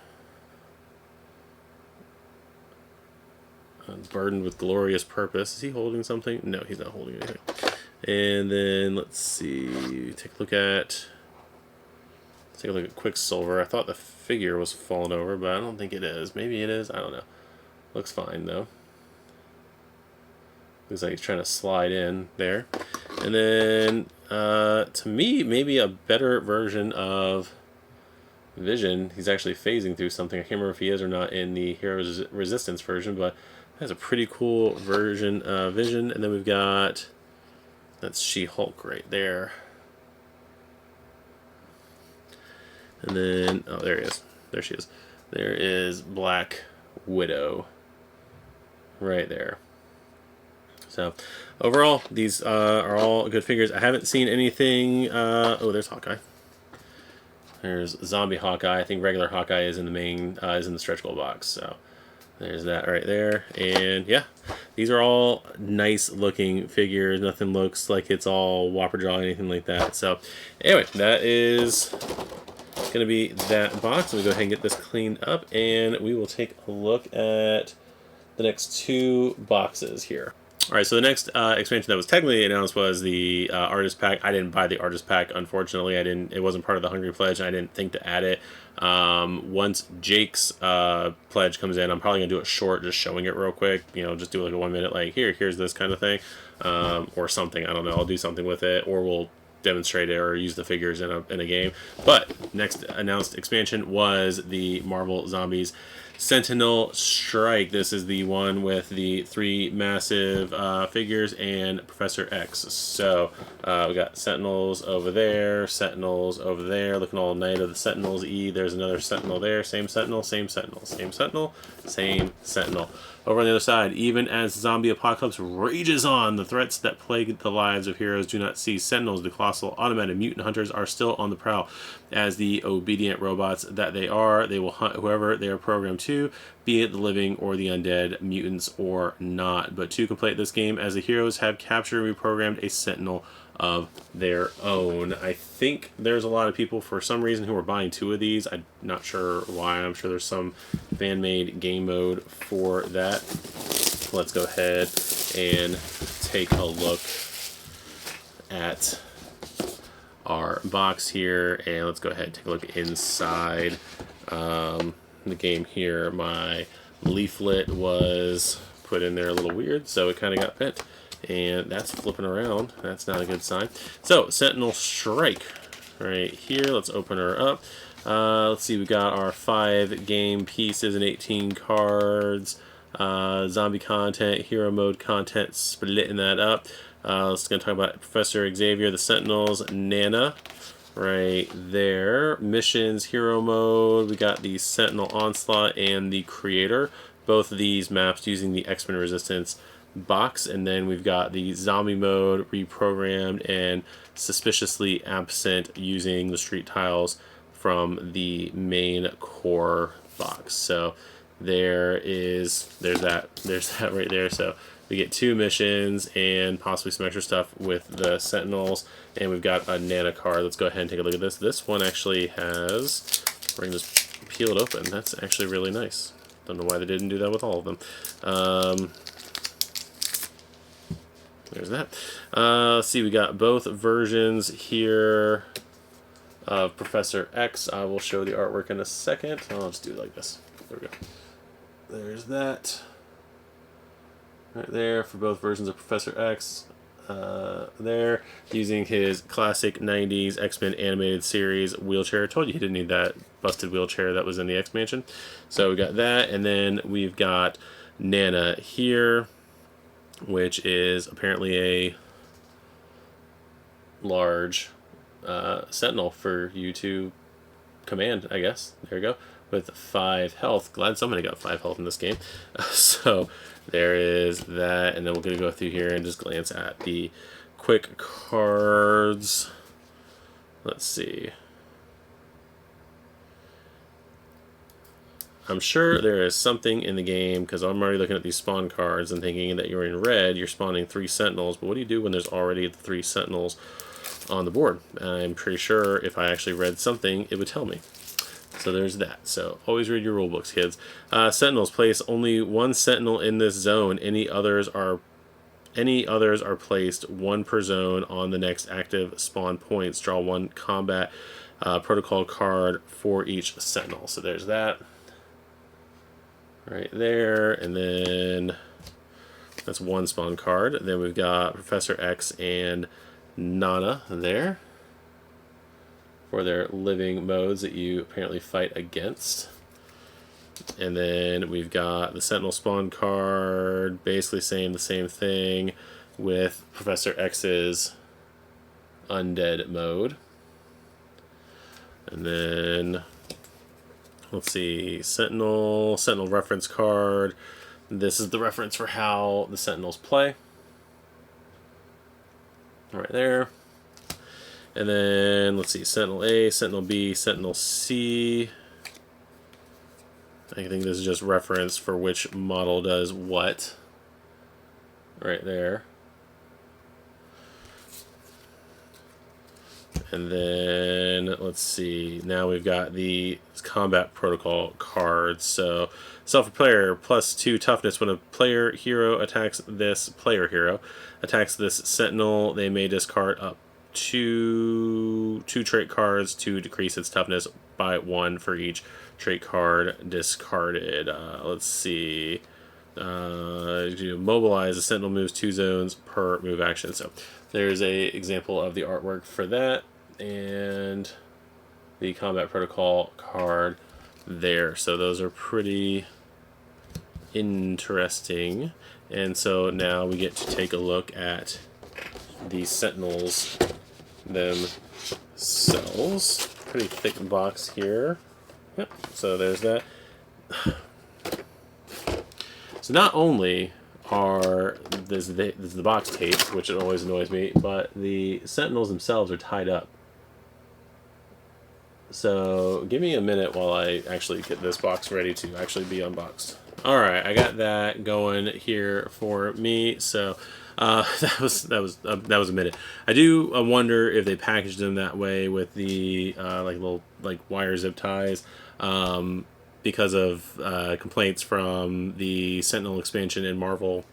Burdened with glorious purpose. Is he holding something? No, he's not holding anything. And then, let's see, take a look at Quicksilver. I thought the figure was falling over, but I don't think it is. Maybe it is. I don't know. Looks fine, though. Looks like he's trying to slide in there. And then, to me, maybe a better version of Vision. He's actually phasing through something. I can't remember if he is or not in the Heroes Resistance version, but that's a pretty cool version of Vision. And then we've got, that's She-Hulk right there. And then, oh, there he is. There she is. There is Black Widow right there. So, overall, these are all good figures. I haven't seen anything... oh, there's Hawkeye. There's Zombie Hawkeye. I think regular Hawkeye is in the main... is in the stretch goal box. So, there's that right there. And, yeah, these are all nice-looking figures. Nothing looks like it's all Whopper Jaw or anything like that. So, anyway, that is going to be that box. We'll go ahead and get this cleaned up. And we will take a look at the next two boxes here. Alright, so the next expansion that was technically announced was the Artist Pack. I didn't buy the Artist Pack, unfortunately. It wasn't part of the Hungry Pledge, and I didn't think to add it. Once Jake's pledge comes in, I'm probably going to do it short, just showing it real quick. You know, just do like a 1 minute, like, here's this kind of thing. Or something, I don't know, I'll do something with it, or we'll demonstrate it or use the figures in a game. But next announced expansion was the Marvel Zombies Sentinel Strike. This is the one with the 3 massive figures and Professor X. So we got Sentinels over there, Sentinels over there, looking all Night of the Sentinels E. There's another Sentinel there, same Sentinel, same Sentinel, same Sentinel, same Sentinel. Over on the other side, even as zombie apocalypse rages on, the threats that plague the lives of heroes do not cease. Sentinels, the colossal automated mutant hunters, are still on the prowl. As the obedient robots that they are, they will hunt whoever they are programmed to, be it the living or the undead, mutants or not. But to complete this game, as the heroes have captured and reprogrammed a Sentinel of their own. I think there's a lot of people, for some reason, who are buying 2 of these. I'm not sure why. I'm sure there's some fan-made game mode for that. Let's go ahead and take a look at our box here, and let's go ahead and take a look inside the game here. My leaflet was put in there a little weird, so it kind of got bent. And that's flipping around. That's not a good sign. So, Sentinel Strike right here. Let's open her up. Let's see, we got our 5 game pieces and 18 cards. Zombie content, hero mode content, splitting that up. Let's going to talk about Professor Xavier, the Sentinels, Nana, right there. Missions, hero mode. We got the Sentinel Onslaught and the Creator. Both of these maps using the X-Men Resistance box, and then we've got the zombie mode reprogrammed and suspiciously absent using the street tiles from the main core box. So there's that right there. So we get 2 missions and possibly some extra stuff with the Sentinels, and we've got a Nana card. Let's go ahead and take a look at this. This one actually has, we're gonna just peel it open. That's actually really nice. Don't know why they didn't do that with all of them. There's that. Let's see, we got both versions here of Professor X. I will show the artwork in a second. I'll just do it like this. There we go. There's that. right there for both versions of Professor X. There, using his classic 90s X-Men animated series wheelchair. I told you he didn't need that busted wheelchair that was in the X-Mansion. So we got that, and then we've got Nana here, which is apparently a large Sentinel for you to command, I guess. There you go. With 5 health. Glad somebody got 5 health in this game. So there is that, and then we're going to go through here and just glance at the quick cards. Let's see. I'm sure there is something in the game, because I'm already looking at these spawn cards and thinking that you're in red, you're spawning 3 Sentinels, but what do you do when there's already the 3 Sentinels on the board? I'm pretty sure if I actually read something, it would tell me. So there's that. So always read your rule books, kids. Sentinels, place only 1 Sentinel in this zone. Any others are placed 1 per zone on the next active spawn points. Draw 1 combat protocol card for each Sentinel. So there's that. Right there, and then that's 1 spawn card. Then we've got Professor X and Nana there for their living modes that you apparently fight against. And then we've got the Sentinel spawn card, basically saying the same thing with Professor X's undead mode. And then let's see, Sentinel reference card. This is the reference for how the Sentinels play. Right there. And then, let's see, Sentinel A, Sentinel B, Sentinel C. I think this is just reference for which model does what. Right there. And then, let's see, now we've got the combat protocol cards. So, self-player, +2 toughness. When a player hero attacks this Sentinel, they may discard up to 2 trait cards to decrease its toughness by 1 for each trait card discarded. Let's see. Mobilize, the Sentinel moves 2 zones per move action. So there's a example of the artwork for that, and the combat protocol card there. So those are pretty interesting. And so now we get to take a look at the Sentinels themselves. Pretty thick box here. Yep, so there's that. So not only are this is the box tape, which it always annoys me, but the Sentinels themselves are tied up. So give me a minute while I actually get this box ready to actually be unboxed. All right, I got that going here for me. So that was a minute. I do wonder if they packaged them that way with the little wire zip ties. Because of complaints from the Sentinel expansion in Marvel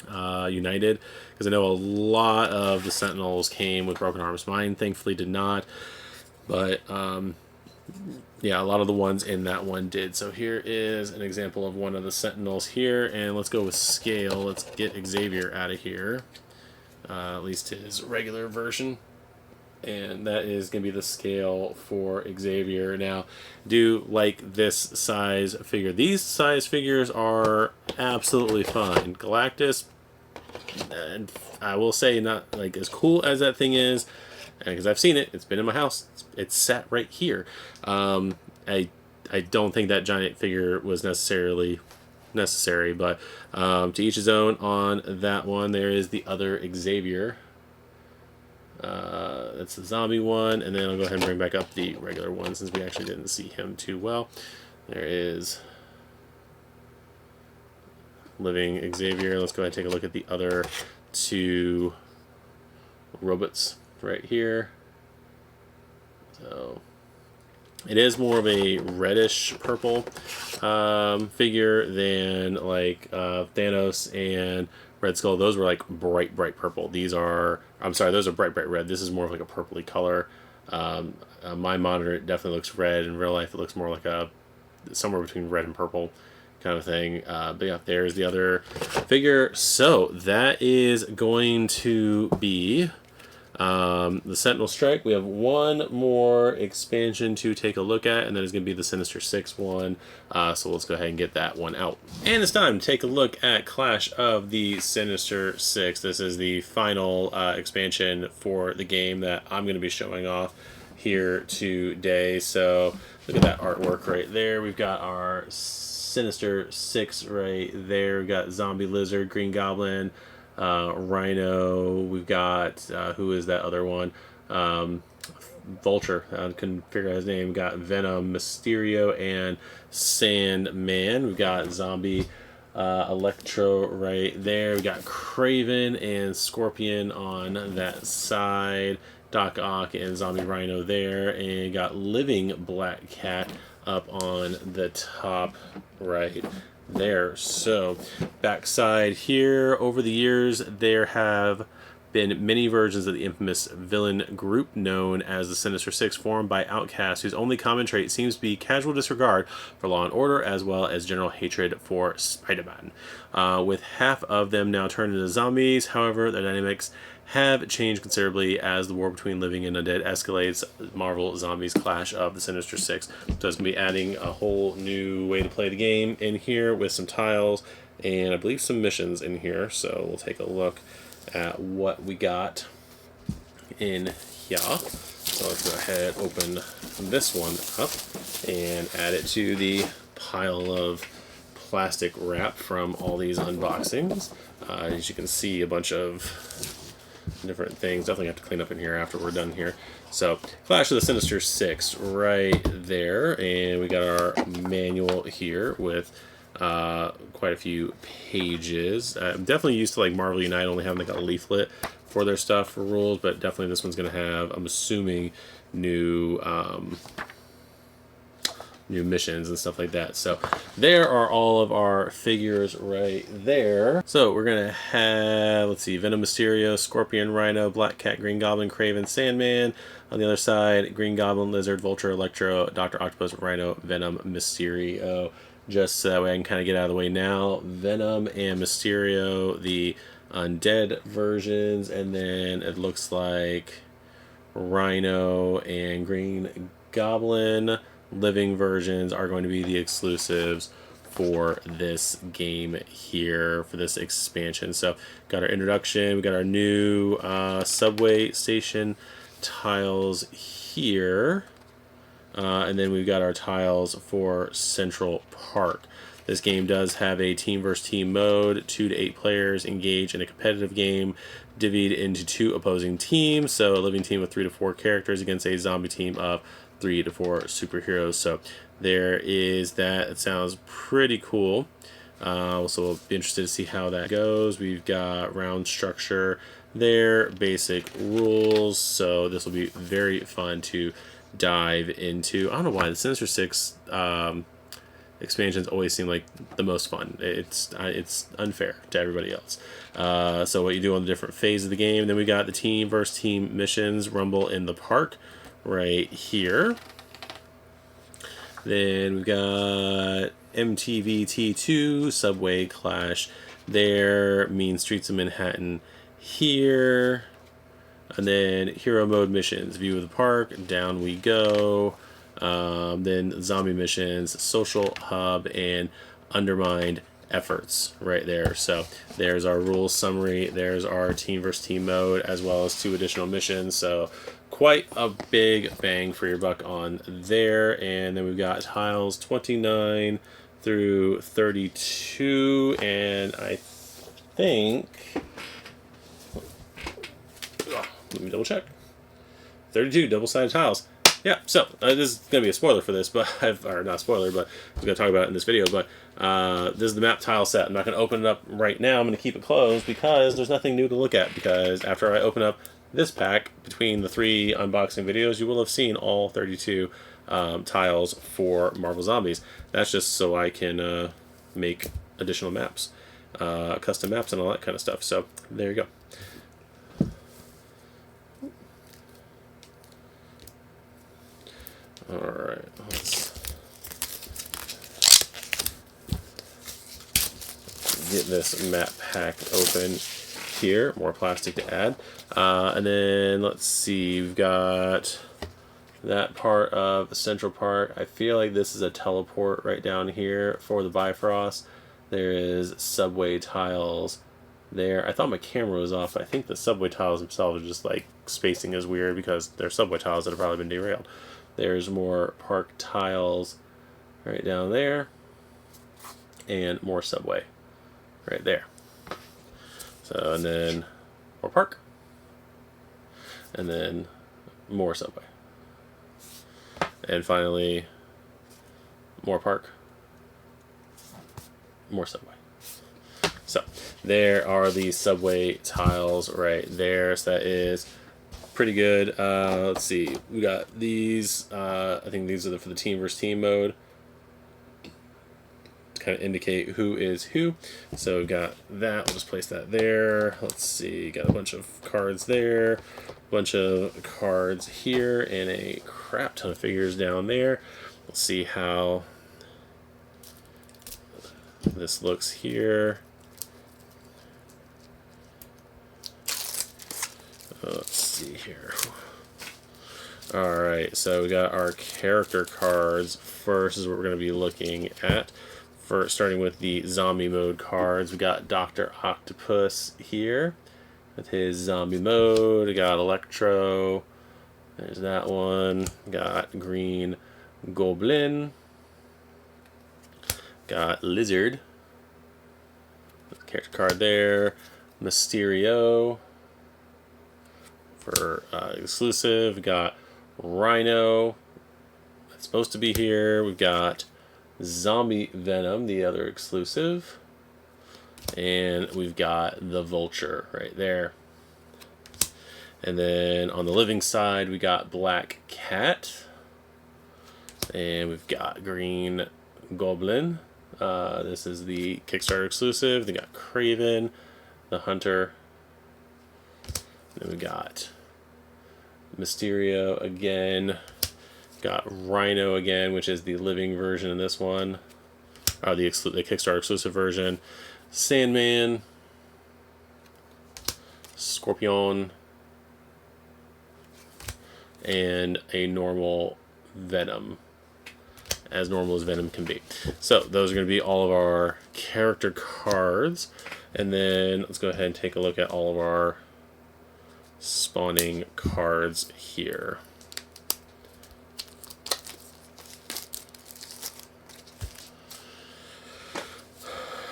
United, because I know a lot of the Sentinels came with broken arms. Mine thankfully did not, but yeah, a lot of the ones in that one did. So here is an example of one of the Sentinels here, and let's go with scale. Let's get Xavier out of here, at least his regular version. And that is going to be the scale for Xavier. Now, do like this size figure. These size figures are absolutely fine. Galactus, and I will say, not like as cool as that thing is, because I've seen it. It's been in my house. It's sat right here. I don't think that giant figure was necessarily necessary, but to each his own on that one. There is the other Xavier. That's the zombie one, and then I'll go ahead and bring back up the regular one since we actually didn't see him too well. There is living Xavier. Let's go ahead and take a look at the other 2 robots right here. So it is more of a reddish purple figure than like Thanos and Red Skull. Those were like bright purple. These are, I'm sorry, those are bright red. This is more of like a purpley color. My monitor, it definitely looks red. In real life, it looks more like somewhere between red and purple. kind of thing. But yeah, there's the other figure. So that is going to be the Sentinel Strike. We have one more expansion to take a look at, and that is going to be the Sinister Six one. So let's go ahead and get that one out. And it's time to take a look at Clash of the Sinister Six. This is the final expansion for the game that I'm going to be showing off here today. So look at that artwork right there. We've got our Sinister Six right there. We've got Zombie Lizard, Green Goblin, Rhino. We've got who is that other one? Vulture. I couldn't figure out his name. Got Venom, Mysterio, and Sandman. We've got Zombie Electro right there. We got Craven and Scorpion on that side. Doc Ock and Zombie Rhino there, and got Living Black Cat up on the top right there. So backside here, over the years there have been many versions of the infamous villain group known as the Sinister Six, formed by outcasts whose only common trait seems to be casual disregard for law and order, as well as general hatred for Spider-Man. With half of them now turned into zombies, however, their dynamics have changed considerably as the war between living and undead escalates. Marvel Zombies Clash of the Sinister Six. So it's going to be adding a whole new way to play the game in here with some tiles and I believe some missions in here. So we'll take a look at what we got in here. So let's go ahead, open this one up and add it to the pile of plastic wrap from all these unboxings. As you can see, a bunch of different things. Definitely have to clean up in here after we're done here. So Clash of the Sinister Six right there, and we got our manual here with quite a few pages. I'm definitely used to like Marvel Unite only having like a leaflet for their stuff for rules, but definitely this one's going to have, I'm assuming, new missions and stuff like that. So there are all of our figures right there. So we're gonna have, let's see, Venom, Mysterio, Scorpion, Rhino, Black Cat, Green Goblin, Craven, Sandman. On the other side, Green Goblin, Lizard, Vulture, Electro, Dr. Octopus, Rhino, Venom, Mysterio. Just so that way I can kind of get out of the way now. Venom and Mysterio, the undead versions, and then it looks like Rhino and Green Goblin living versions are going to be the exclusives for this game here, for this expansion. So got our introduction, we got our new subway station tiles here, and then we've got our tiles for Central Park. This game does have a team versus team mode. 2 to 8 players engage in a competitive game divvied into 2 opposing teams, so a living team with 3 to 4 characters against a zombie team of 3 to 4 superheroes. So there is that. It sounds pretty cool. So we'll be interested to see how that goes. We've got round structure there, basic rules. So this will be very fun to dive into. I don't know why the Sinister Six expansions always seem like the most fun. It's unfair to everybody else. So what you do on the different phases of the game. Then we got the team versus team missions, Rumble in the Park, right here. Then we've got MTVT2, Subway Clash there, Mean Streets of Manhattan here. And then Hero Mode missions, View of the Park, down we go. Then Zombie missions, Social Hub, and Undermined Efforts right there. So there's our rules summary, there's our team versus team mode, as well as 2 additional missions. So quite a big bang for your buck on there. And then we've got tiles 29 through 32, and I think, let me double check, 32 double-sided tiles. Yeah, so this is going to be a spoiler for this, but or not spoiler, but I'm going to talk about it in this video. But this is the map tile set. I'm not going to open it up right now. I'm going to keep it closed because there's nothing new to look at. Because after I open up this pack, between the 3 unboxing videos, you will have seen all 32 tiles for Marvel Zombies. That's just so I can make additional maps, custom maps, and all that kind of stuff. So there you go. Alright, let's get this map pack open here. More plastic to add. And then let's see, we've got that part of the central part. I feel like this is a teleport right down here for the Bifrost. There is subway tiles there. I thought my camera was off. I think the subway tiles themselves are just like spacing is weird because they're subway tiles that have probably been derailed. There's more park tiles right down there, and more subway right there. So, and then more park, and then more subway, and finally more park, more subway. So there are the subway tiles right there. So that is pretty good. Let's see. We got these. I think these are for the team versus team mode. To kind of indicate who is who. So we've got that. We'll just place that there. Let's see. Got a bunch of cards there. A bunch of cards here. And a crap ton of figures down there. Let's see how this looks here. Let's see here. Alright, so we got our character cards. First is what we're going to be looking at. First, starting with the zombie mode cards. We got Dr. Octopus here with his zombie mode. We got Electro. There's that one. Got Green Goblin. Got Lizard. Character card there. Mysterio. For exclusive, we got Rhino, that's supposed to be here. We've got Zombie Venom, the other exclusive, and we've got the Vulture right there. And then on the living side, we got Black Cat, and we've got Green Goblin. This is the Kickstarter exclusive. They got Kraven, the Hunter. Then we got Mysterio again. Got Rhino again, which is the living version of this one. The Kickstarter exclusive version. Sandman. Scorpion. And a normal Venom. As normal as Venom can be. So those are going to be all of our character cards. And then let's go ahead and take a look at all of our spawning cards here.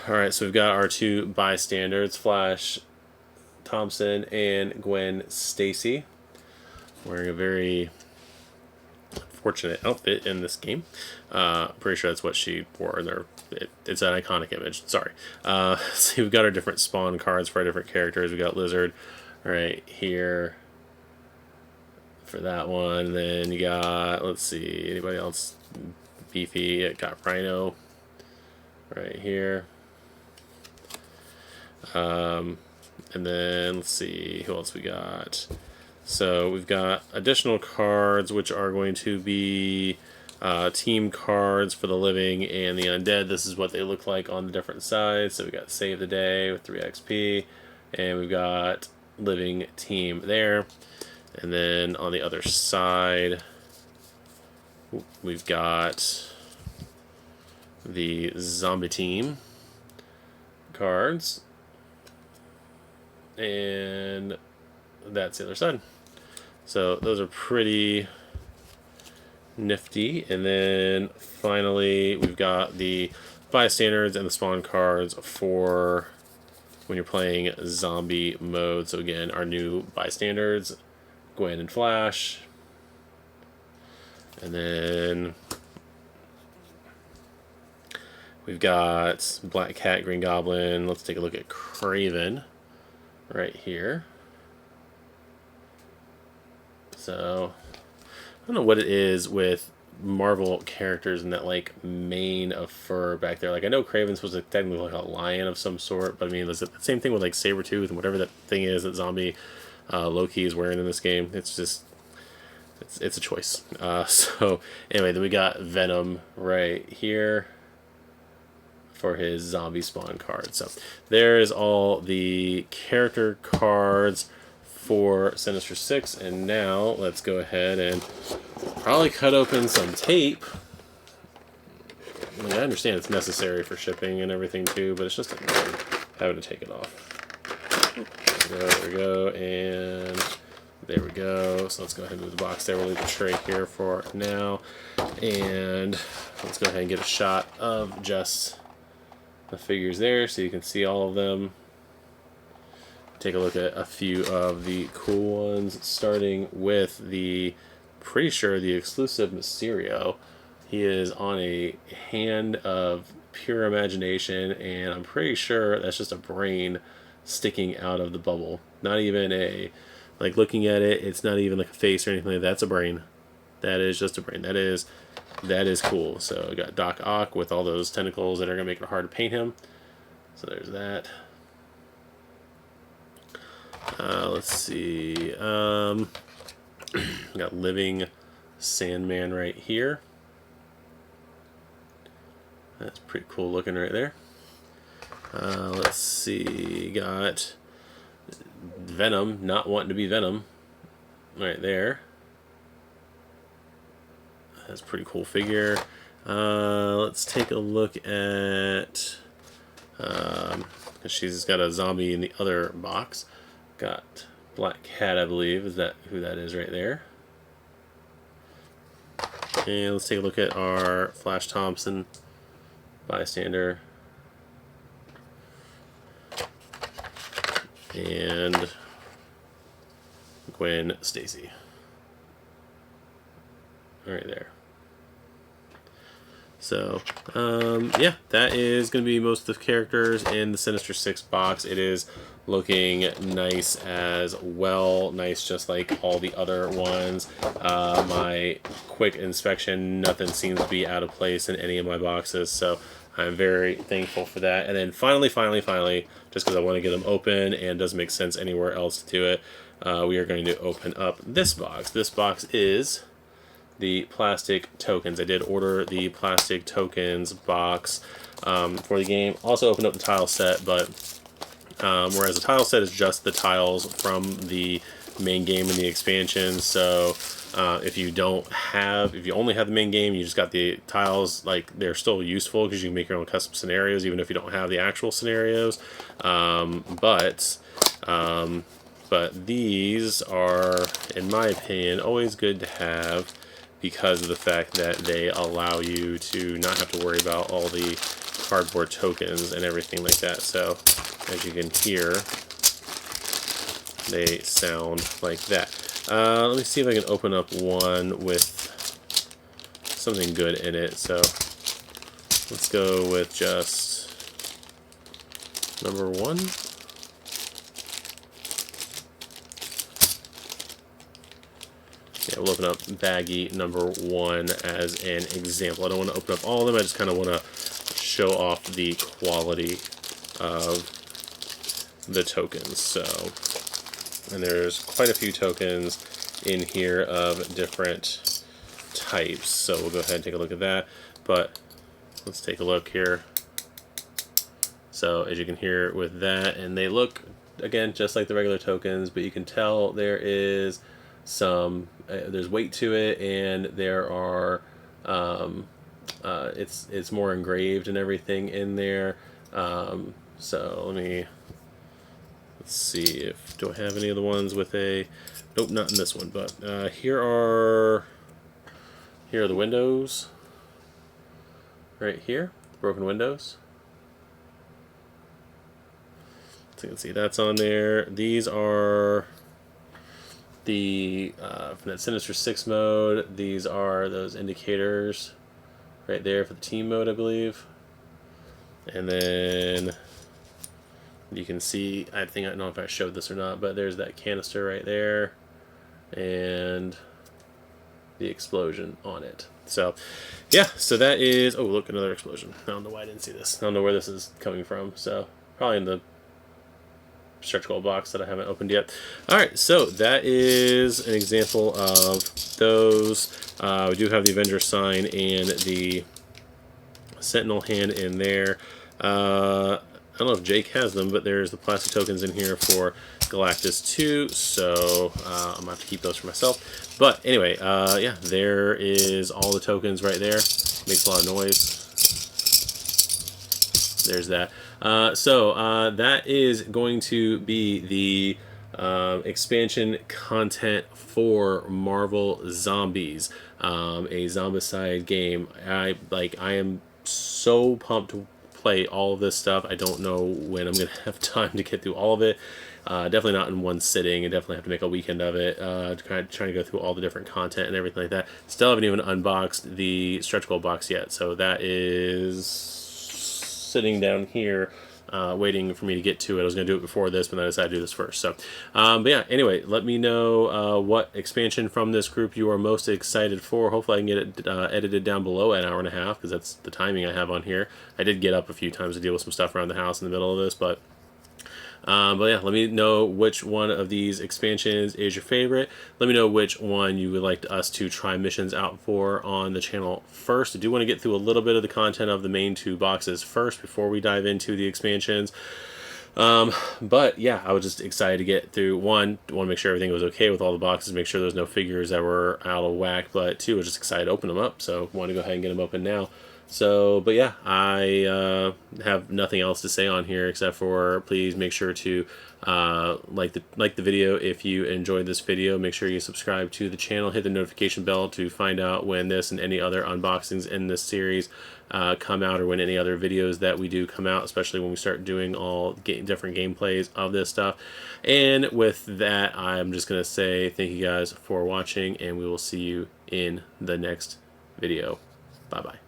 Alright, so we've got our two bystanders, Flash Thompson and Gwen Stacy, wearing a very fortunate outfit in this game. Pretty sure that's what she wore in there. It's an iconic image. Sorry. So we've got our different spawn cards for our different characters. We got Lizard right here for that one. Then you got, let's see, anybody else beefy? It got Rhino right here. And then let's see who else we got. So we've got additional cards, which are going to be team cards for the living and the undead. This is what they look like on the different sides. So we got Save the Day with 3 XP, and we've got living team there. And then on the other side, we've got the zombie team cards, and that's the other side. So those are pretty nifty. And then finally we've got the bystanders and the spawn cards for when you're playing zombie mode. So again, our new bystanders, Gwen and Flash. And then we've got Black Cat, Green Goblin. Let's take a look at Kraven right here. So I don't know what it is with Marvel characters and that like mane of fur back there. Like I know Kraven's supposed to technically look like a lion of some sort, but I mean, it's the same thing with like Sabretooth and whatever that thing is that zombie Loki is wearing in this game. It's just it's a choice. So anyway, then we got Venom right here for his zombie spawn card. So there's all the character cards for Sinister Six, and now let's go ahead and probably cut open some tape. I mean, I understand it's necessary for shipping and everything too, but it's just annoying having to take it off. There we go, and there we go. So let's go ahead and move the box there. We'll leave the tray here for now, and let's go ahead and get a shot of just the figures there so you can see all of them. Take a look at a few of the cool ones, starting with pretty sure the exclusive Mysterio. He is on a hand of pure imagination, and I'm pretty sure that's just a brain sticking out of the bubble. Not even like looking at it, it's not even like a face or anything like that. That's a brain. That is just a brain. That is cool. So we got Doc Ock with all those tentacles that are going to make it hard to paint him. So there's that. Let's see. Got Living Sandman right here. That's pretty cool looking right there. Let's see. Got Venom, not wanting to be Venom, right there. That's a pretty cool figure. Let's take a look at. She's got a zombie in the other box. Got Black Cat, I believe. Is that who that is right there? And let's take a look at our Flash Thompson bystander. And Gwen Stacy. Right there. So, yeah, that is going to be most of the characters in the Sinister Six box. It is looking nice as well. Nice just like all the other ones. My quick inspection, nothing seems to be out of place in any of my boxes. So I'm very thankful for that. And then finally, just because I want to get them open and doesn't make sense anywhere else to do it, we are going to open up this box. This box is the plastic tokens. I did order the plastic tokens box for the game. Also opened up the tile set, but whereas the tile set is just the tiles from the main game and the expansion, so if you only have the main game, you just got the tiles, like they're still useful because you can make your own custom scenarios even if you don't have the actual scenarios. But these are, in my opinion, always good to have because of the fact that they allow you to not have to worry about all the cardboard tokens and everything like that. So as you can hear, they sound like that. Let me see if I can open up one with something good in it. So let's go with just number one. Yeah, we'll open up baggie number one as an example. I don't want to open up all of them. I just kind of want to show off the quality of the tokens. So, and there's quite a few tokens in here of different types. So we'll go ahead and take a look at that. But let's take a look here. So as you can hear with that, and they look, again, just like the regular tokens, but you can tell there is some there's weight to it, and there are it's more engraved and everything in there. So let's see do I have any of the ones with a, nope, not in this one, but here are the windows right here, broken windows. So you can see that's on there. These are from that Sinister Six mode. These are those indicators right there for the team mode, I believe. And then you can see, I don't know if I showed this or not, but there's that canister right there and the explosion on it. So yeah, so that is, oh look, another explosion. I don't know why I didn't see this. I don't know where this is coming from, so probably in the stretch goal box that I haven't opened yet. Alright, so that is an example of those. We do have the Avenger sign and the Sentinel hand in there. I don't know if Jake has them, but there's the plastic tokens in here for Galactus 2, so I'm going to have to keep those for myself. But anyway, yeah, there is all the tokens right there. Makes a lot of noise. There's that. That is going to be the expansion content for Marvel Zombies, a Zombicide game. I am so pumped to play all of this stuff. I don't know when I'm going to have time to get through all of it. Definitely not in one sitting, and definitely have to make a weekend of it. Trying to go through all the different content and everything like that. Still haven't even unboxed the stretch goal box yet, so that is sitting down here waiting for me to get to it. I was going to do it before this, but then I decided to do this first. So, but yeah, anyway, let me know what expansion from this group you are most excited for. Hopefully I can get it edited down below an hour and a half, because that's the timing I have on here. I did get up a few times to deal with some stuff around the house in the middle of this, but yeah, let me know which one of these expansions is your favorite. Let me know which one you would like us to try missions out for on the channel first. I do want to get through a little bit of the content of the main 2 boxes first before we dive into the expansions. But yeah, I was just excited to get through. One, want to make sure everything was okay with all the boxes, make sure there's no figures that were out of whack. But 2, I was just excited to open them up, so want to go ahead and get them open now. So, but yeah, I have nothing else to say on here except for please make sure to like the video if you enjoyed this video. Make sure you subscribe to the channel, hit the notification bell to find out when this and any other unboxings in this series come out, or when any other videos that we do come out, especially when we start doing all different gameplays of this stuff. And with that, I'm just going to say thank you guys for watching, and we will see you in the next video. Bye-bye.